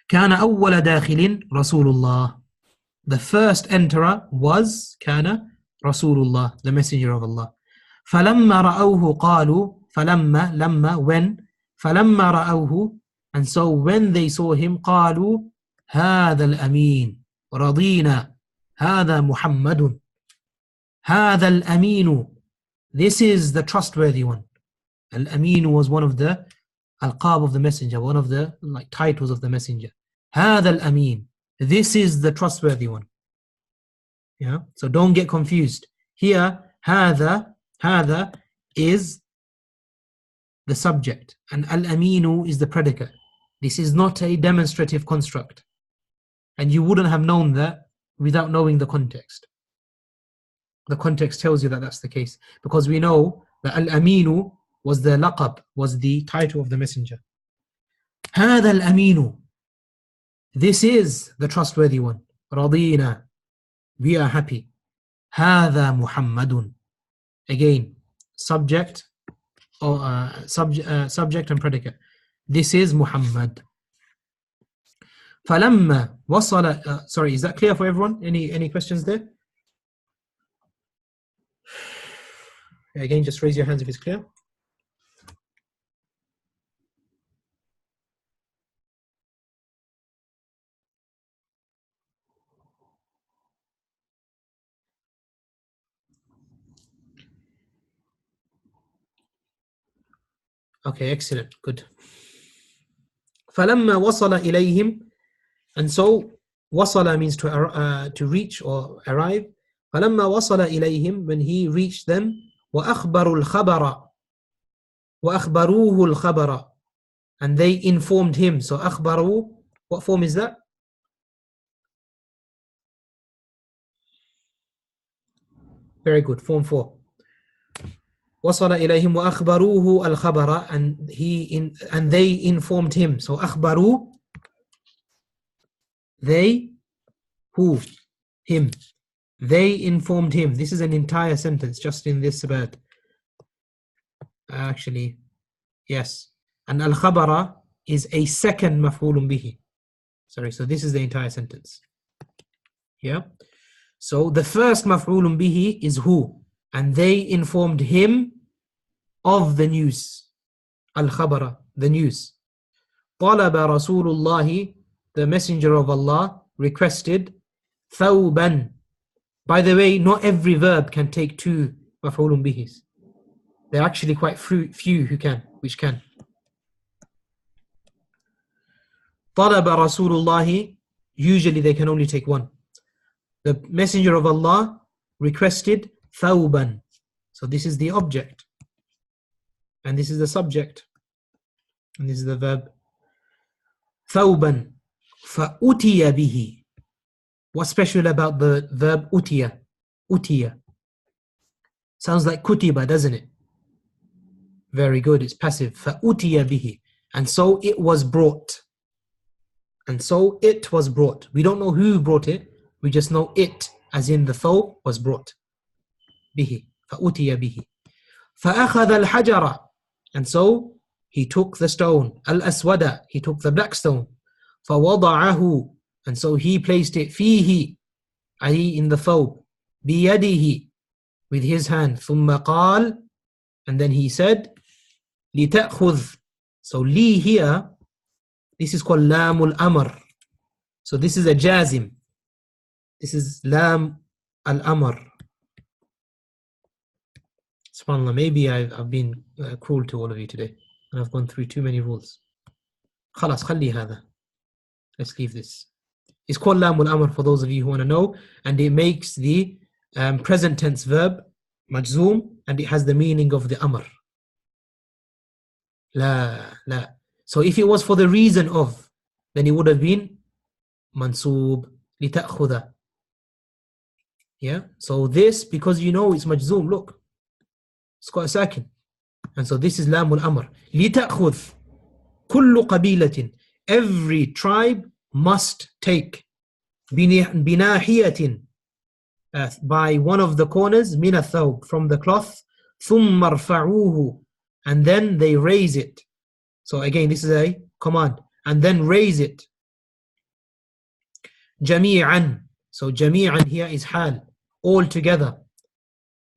كان أول داخل Rasulullah. The first enterer was kana Rasulullah, the messenger of Allah. فلما رأوه قالوا, فلما, لما, when, فلما رأوه, and so when they saw him, قالوا هذا الأمين رضينا هذا محمد هذا الأمين. This is the trustworthy one. Al-Amin was one of the alqab of the messenger, one of the titles of the messenger. هذا الأمين. This is the trustworthy one. Yeah. So don't get confused. Here, هذا is the subject and al-aminu is the predicate. This is not a demonstrative construct. And you wouldn't have known that without knowing the context. The context tells you that that's the case. Because we know that al-aminu was the laqab, was the title of the messenger. هذا الأمين. This is the trustworthy one. رضينا. We are happy. هذا محمد. Again, subject or subject and predicate. This is Muhammad. فلما وصل. Sorry, is that clear for everyone? Any questions there? Again, just raise your hands if it's clear. Okay, excellent, good. فلما وصل إليهم, and so وصل means to reach or arrive. فلما وصل إليهم, when he reached them, وأخبروا الخبر وأخبروه الخبر, and they informed him. So أخبروا, what form is that? Very good, form 4. وصل إليهم وأخبروه الخبر, and they informed him. So أخبروا They, who? Him. They informed him. This is an entire sentence just in this word. Actually, yes. And al-khabara is a second maf'ulun bihi. Sorry, so this is the entire sentence. Yeah. So the first maf'ulun bihi is who, and they informed him of the news. Al-khabara, the news. Talaba Rasulullah, the messenger of Allah, requested thawban. By the way, not every verb can take two maf'ulun bihis. There are actually quite few which can. Talaba Rasulullah, usually they can only take one. The messenger of Allah requested thawban. So this is the object. And this is the subject. And this is the verb. Thawban. فَأُتِيَ bihi. What's special about the verb utiya? Utiya. Sounds like kutiba, doesn't it? Very good, it's passive. فَأُتِيَ bihi. And so it was brought. And so it was brought. We don't know who brought it. We just know it, as in the thawb was brought. Bihi. فَأُتِيَ bihi. فَأَخَذَ الْحَجَرَ. And so he took the stone. Al-aswada. He took the black stone. فَوَضَعَهُ. And so he placed it فِيهِ, i.e. in the thawb. بِيَدِهِ. With his hand. ثُمَّ قَالَ. And then he said, لِتَأْخُذْ. So li here, this is called lamul amr. So this is a jazim. This is lam al-amr. SubhanAllah, maybe I've been cruel to all of you today. And I've gone through too many rules. خلاص خلي هذا. Let's leave this. It's called lamul amr for those of you who want to know. And it makes the present tense verb majzoom, and it has the meaning of the amr. La. So if it was for the reason of, then it would have been mansoob لتأخذ. Yeah. So this, because you know it's majzoom, look, it's got a sakin. And so this is lamul amr. لتأخذ كل قبيلة. Every tribe must take بناحية, by one of the corners, من الثوب, from the cloth, ثم ارفعوه, and then they raise it. So again, this is a command. And then raise it. جميعا. So جميعا here is hal. All together.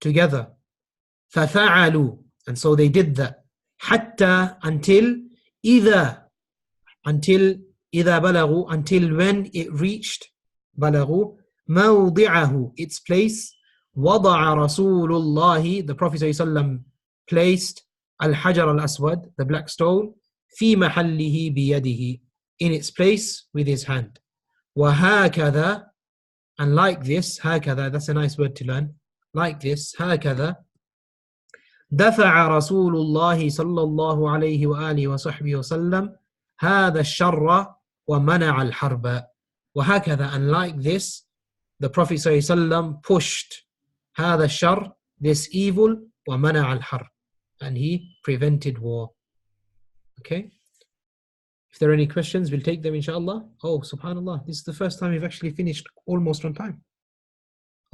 Together. ففعلوا. And so they did that. حتى, until إذا. Until إذا بلغوا. Until when it reached. بلغوا. موضعه. Its place. وضع رسول الله. The Prophet ﷺ placed الحجر الأسود, the black stone, في محله بيده, in its place with his hand. وهكذا, and like this, هكذا, that's a nice word to learn. Like this, هكذا, دفع رسول الله صلى الله عليه وآله وصحبه وسلم هذا الشر ومنع الحرب. وهكذا, and like this, the Prophet ﷺ pushed هذا الشر, this evil, ومنع الحرب, and he prevented war. Okay. If there are any questions, we'll take them inshallah. Oh, subhanallah, this is the first time we've actually finished almost on time.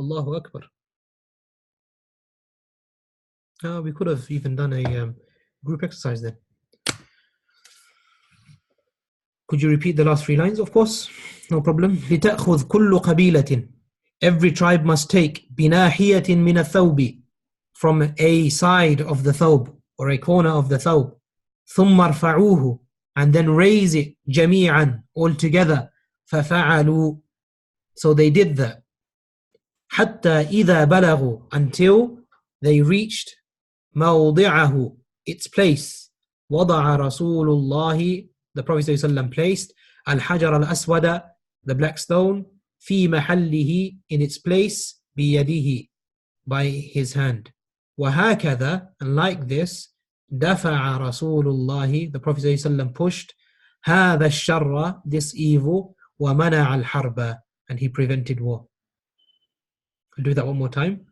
Allahu Akbar. We could have even done a group exercise then. Could you repeat the last three lines? Of course, no problem. لِتَأْخُذْ كُلُّ قَبِيلَةٍ. Every tribe must take بِنَاحِيَةٍ مِنَ الثَّوْبِ, from a side of the thawb, or a corner of the thawb. ثُمَّ ارْفَعُوهُ. And then raise it جميعا, all together. فَفَعَلُوا. So they did that. حَتَّى إِذَا بَلَغُوا. Until they reached موضعه, its place. وضع رسول الله. The Prophet ﷺ placed الحجر الأسود, the black stone, في محله, in its place, بيده, by his hand. وهكذا, and like this, دفع رسول الله, the Prophet ﷺ pushed هذا الشر, this evil, ومنع الحرب, and he prevented war. I'll do that one more time.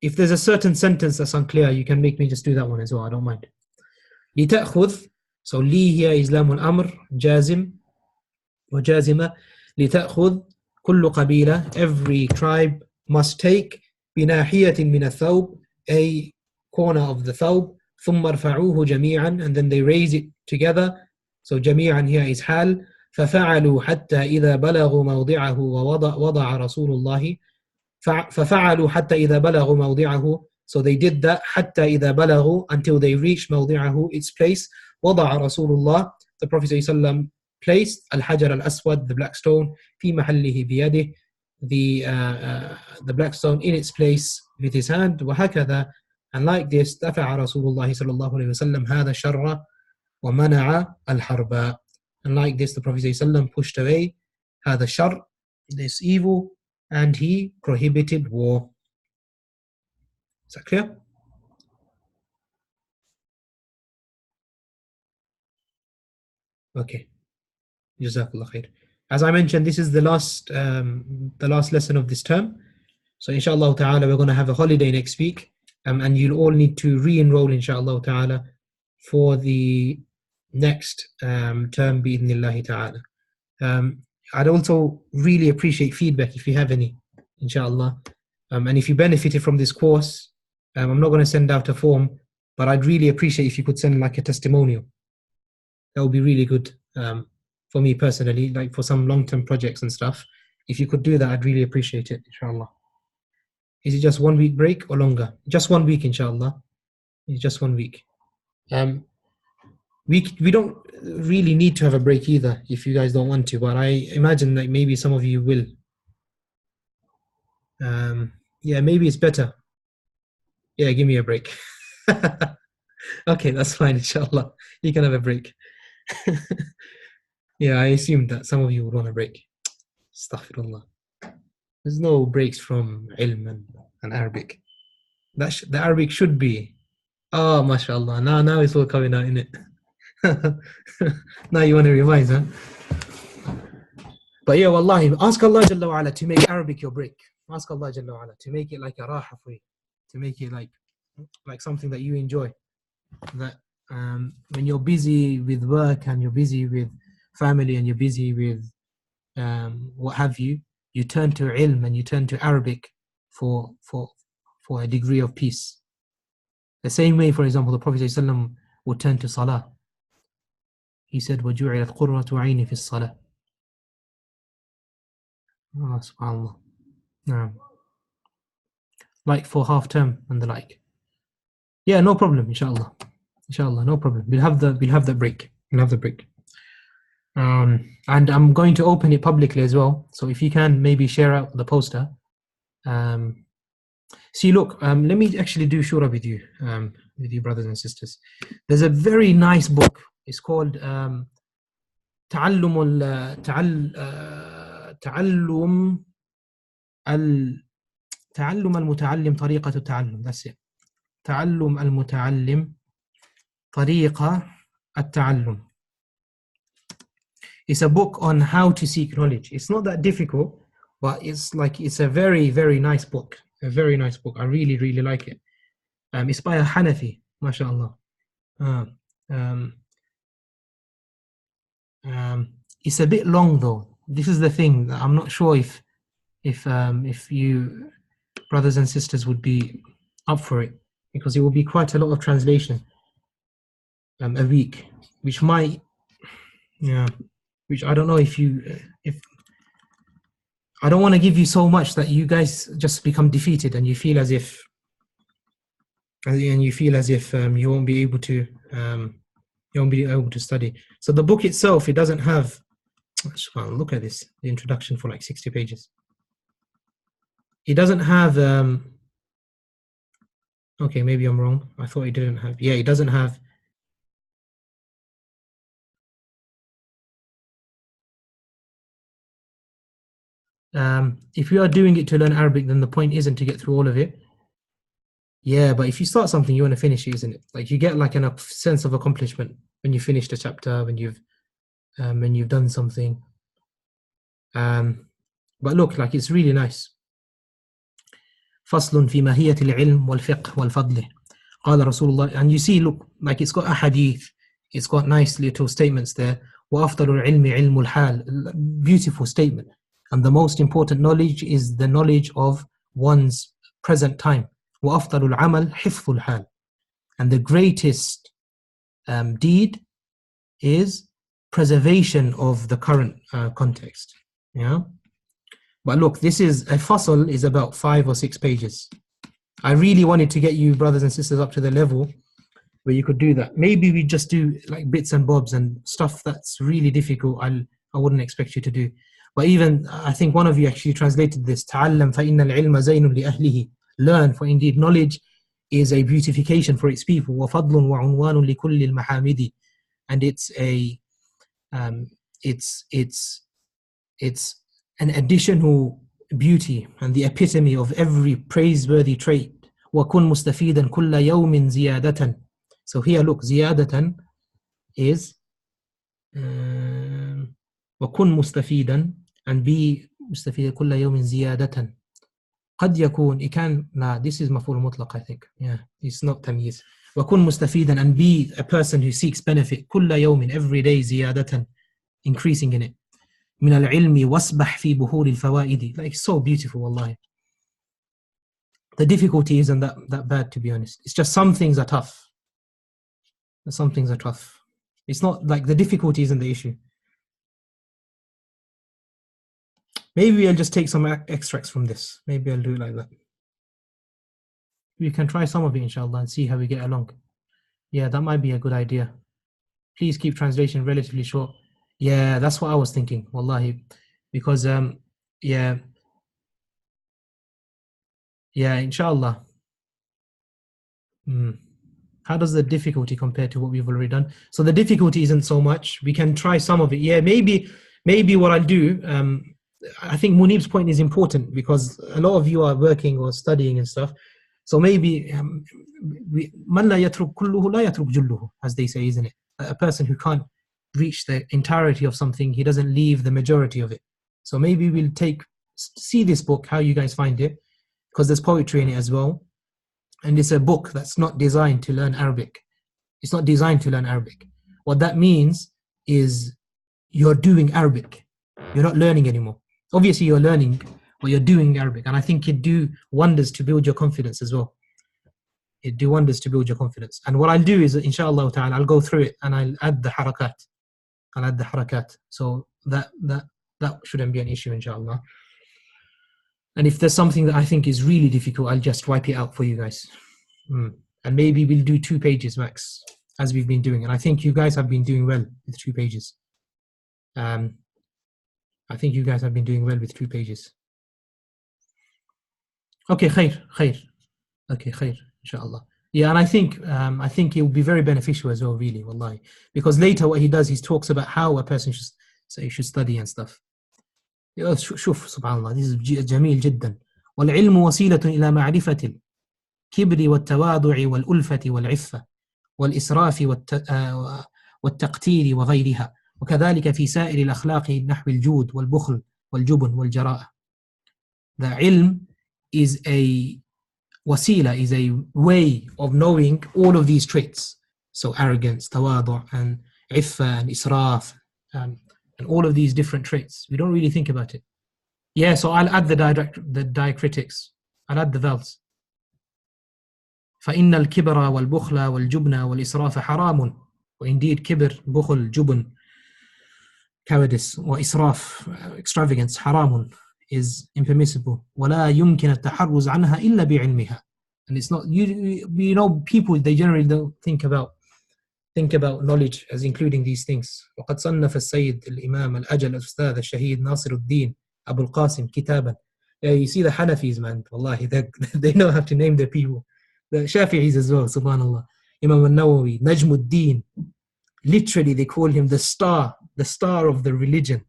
If there's a certain sentence that's unclear, you can make me just do that one as well, I don't mind. لتأخذ. So li here is lamul amr, jazim. وجازمة لتأخذ كل قبيلة, every tribe must take بناحية من الثوب, a corner of the ثوب, ثم ارفعوه جميعا, and then they raise it together. So جميعا here is حال. ففعلوا حتى إذا بلغوا موضعه ووضع رسول الله. ففعلوا حتى إذا بلغوا موضعه. So they did that حتى إذا بلغوا, until they reached موضعه, its place. وضع رسول الله, the Prophet ﷺ placed الحجر الأسود, the black stone, في محله بيده, the black stone in its place with his hand. وهكذا, and like this, دفع رسول الله صلى الله عليه وسلم هذا الشر ومنع الحرب. And like this, the Prophet ﷺ pushed away هذا الشر, this evil, and he prohibited war. Is that clear? Okay. Jazakallah khair. As I mentioned, this is the last lesson of this term. So inshallah ta'ala, we're going to have a holiday next week, and you'll all need to re-enroll inshallah ta'ala for the next term bi'idhnillahi ta'ala. I'd also really appreciate feedback if you have any, inshallah. And if you benefited from this course, I'm not going to send out a form, but I'd really appreciate if you could send like a testimonial. That would be really good for me personally, like for some long-term projects and stuff. If you could do that, I'd really appreciate it, inshallah. Is it just 1 week break or longer? Just 1 week, inshallah. It's just 1 week. We don't really need to have a break either if you guys don't want to, but I imagine that maybe some of you will. Yeah, maybe it's better. Yeah, give me a break. Okay, that's fine, inshallah. You can have a break. Yeah, I assumed that some of you would want a break. Astaghfirullah. There's no breaks from ilm and Arabic. The Arabic should be. Oh, mashallah. Now it's all coming out, innit? Now you want to revise, huh? But yeah, wallahi, ask Allah Jalla wa Ala to make Arabic your break. Ask Allah Jalla wa Ala to make it like a raha for you, to make it like something that you enjoy. That when you're busy with work and you're busy with family and you're busy with what have you, you turn to ilm and you turn to Arabic for a degree of peace. The same way, for example, the Prophet ﷺ would turn to salah. He said, وَجُعِلَتْ قُرَّةُ عَيْنِي فِي الصَّلَاةِ. Oh, subhanAllah. Like for half term and the like. Yeah, no problem, inshallah. Inshallah, no problem. We'll have the break. We'll have the break. And I'm going to open it publicly as well. So if you can maybe share out the poster. See, look, let me actually do shura with you brothers and sisters. There's a very nice book. It's called تعلم المتعلم طريقة التعلم. That's it. تعلم المتعلم طريقة التعلم. It's a book on how to seek knowledge. It's not that difficult, but it's a very, very nice book. A very nice book. I really, really like it. It's by a Hanafi, mashallah. It's a bit long though. This is the thing. I'm not sure if you brothers and sisters would be up for it, because it will be quite a lot of translation a week, which might, which I don't know if I don't want to give you so much that you guys just become defeated and you feel as if you won't be able to study. So the book itself, it doesn't have, look at this, the introduction for like 60 pages. It doesn't have okay, maybe I'm wrong. I thought it didn't have, yeah, it doesn't have if you are doing it to learn Arabic, then the point isn't to get through all of it. Yeah, but if you start something, you want to finish it, isn't it? Like you get like a sense of accomplishment when you finish the chapter, when you've done something. But look, like it's really nice. فصل في ماهية العلم والفقه والفضل. قال رسول الله. And you see, look, like it's got a hadith. It's got nice little statements there. وأفضل العلم علم الحال. Beautiful statement. And the most important knowledge is the knowledge of one's present time. وأفضل العمل حفظ الحال. And the greatest deed is preservation of the current context. Yeah. But look, this is a fasl is about 5 or 6 pages. I really wanted to get you brothers and sisters up to the level where you could do that. Maybe we just do like bits and bobs and stuff that's really difficult. I wouldn't expect you to do. But even I think one of you actually translated this. تعلم فإن العلم زين لأهله. Learn, for indeed knowledge is a beautification for its people. وفضل وعنوان لكل المحامد. And it's a it's an additional beauty and the epitome of every praiseworthy trait. وكن مستفيدا كل يوم زيادة. So here look, زيادة is وكن مستفيدا and be مستفيدا كل يوم زيادة. قد يكون it can this is مفعول مطلق I think. Yeah, it's not تمييز. وكن مستفيدا and be a person who seeks benefit كل يوم every day زيادة, increasing in it. من العلم واسبح في بحور الفوائد. Like so beautiful والله. The difficulty isn't that bad, to be honest. It's just some things are tough. Some things are tough. It's not like the difficulty isn't the issue. Maybe I'll just take some extracts from this. Maybe I'll do it like that. We can try some of it inshallah and see how we get along. Yeah, that might be a good idea. Please keep translation relatively short. Yeah, that's what I was thinking, wallahi. Because yeah, inshallah. How does the difficulty compare to what we've already done? So the difficulty isn't so much. We can try some of it. Yeah, maybe what I'll do, I think Munib's point is important because a lot of you are working or studying and stuff. So maybe man la yatruk kulluhu la yatruk julluhu, as they say, isn't it? A person who can't reach the entirety of something, he doesn't leave the majority of it. So maybe we'll see this book, how you guys find it, because there's poetry in it as well. And it's a book that's not designed to learn Arabic. It's not designed to learn Arabic. What that means is you're doing Arabic. You're not learning anymore. Obviously you're learning, but you're doing Arabic. And I think it'd do wonders to build your confidence as well. It'd do wonders to build your confidence. And what I'll do is, inshallah ta'ala, I'll go through it and I'll add the harakat. So that shouldn't be an issue, inshallah. And if there's something that I think is really difficult, I'll just wipe it out for you guys. And maybe we'll do 2 pages max, as we've been doing. And I think you guys have been doing well with 2 pages. I think you guys have been doing well with 2 pages. Okay, khair. Okay, khair, inshallah. Yeah, and I think it will be very beneficial as well, really, wallahi. Because later what he does, he talks about how a person should study and stuff. شوف سبحان الله, this is جميل جدا. والعلم وسيلة إلى معرفة الكبر والتواضع والألفة والعفة والإسراف والتقتير وغيرها, وكذلك في سائر الأخلاق نحو الجود والبخل والجبن والجراءة. The ilm is a wasila, is a way of knowing all of these traits. So arrogance, tawadu, and iffa, and israf, and all of these different traits. We don't really think about it. Yeah, so I'll add the diacritics. I'll add the vowels. فإن الكبر والبخل والجبن والإسراف حرام. Indeed, kibr, bukhl, jubn, cowardice, وإسراف, extravagance, حرام, is impermissible. ولا يمكن التحرز عنها إلا بعلمها. And it's not, you know, people, they generally don't think about knowledge as including these things. وقد صنف السيد الإمام الأجل الأستاذ الشهيد ناصر الدين أبو القاسم كتابا. Yeah, you see the Hanafis, man, wallahi, they know how to name their people. The Shafi'is as well, subhanallah. Imam al-Nawawi, Najm al-Din. Literally, they call him the star of the religion.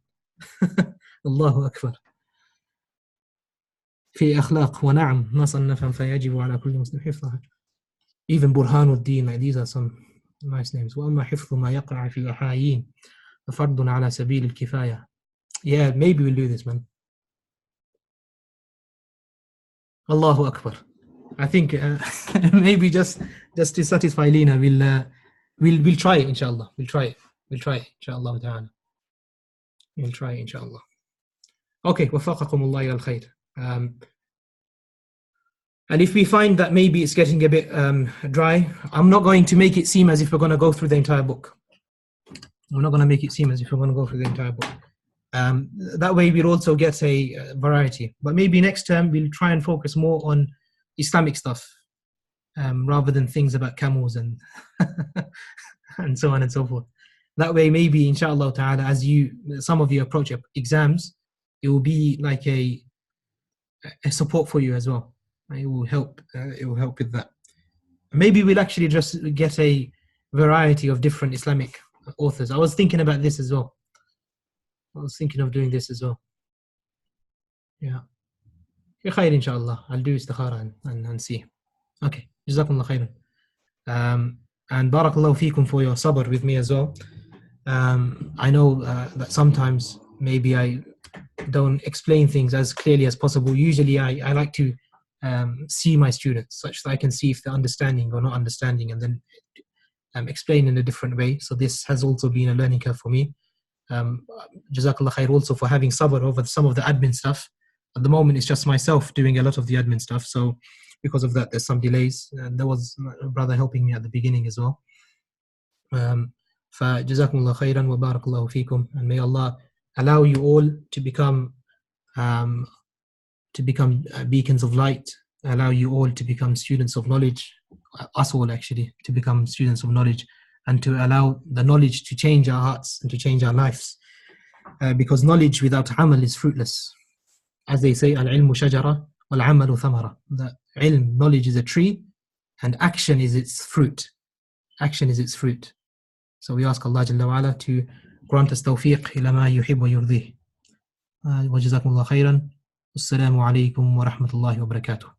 Allahu Akbar. في أخلاق ونعم ما صنفهم فيجب على كل مسلم حفظها. Even Burhan al-Din, like these are some nice names. وأما حفظ ما يقع في أحايين ففرض على سبيل الكفاية. Yeah, maybe we'll do this, man. Allahu Akbar. I think maybe just to satisfy Lena, we'll try it, inshallah. We'll try it, inshallah ta'ala. We'll try, inshallah. Okay, وفقكم الله إلى الخير. And if we find that maybe it's getting a bit dry, I'm not going to make it seem as if we're going to go through the entire book. I'm not going to make it seem as if we're going to go through the entire book. That way we'll also get a variety. But maybe next term we'll try and focus more on Islamic stuff rather than things about camels and and so on and so forth. That way maybe inshallah ta'ala, as some of you approach exams, it will be like a support for you as well. It will help with that. Maybe we'll actually just get a variety of different Islamic authors. I was thinking about this as well. I was thinking of doing this as well. Yeah. Khair, inshallah. I'll do istikhara and see. Okay. Jazakumullah khairan. And barakallahu feekum for your sabr with me as well. I know that sometimes maybe I don't explain things as clearly as possible. Usually I like to see my students such that I can see if they're understanding or not understanding, and then explain in a different way. So this has also been a learning curve for me. Jazakallah khair also for having sabr over some of the admin stuff. At the moment it's just myself doing a lot of the admin stuff, so because of that there's some delays, and there was a brother helping me at the beginning as well. فجزاكم khairan wa barakallahu feekum, and may Allah allow you all to become beacons of light, allow you all to become students of knowledge, us all actually, to become students of knowledge, and to allow the knowledge to change our hearts and to change our lives, because knowledge without amal is fruitless. As they say, al-ilmu shajara wal-amalu thamara. The ilm, knowledge, is a tree, and action is its fruit. Action is its fruit. So we ask Allah Jalla wa Ala to grant us tawfiq ila ma yuhib wa yurdih. Wa jazakumullah khairan. Assalamu alaikum wa rahmatullahi wa barakatuh.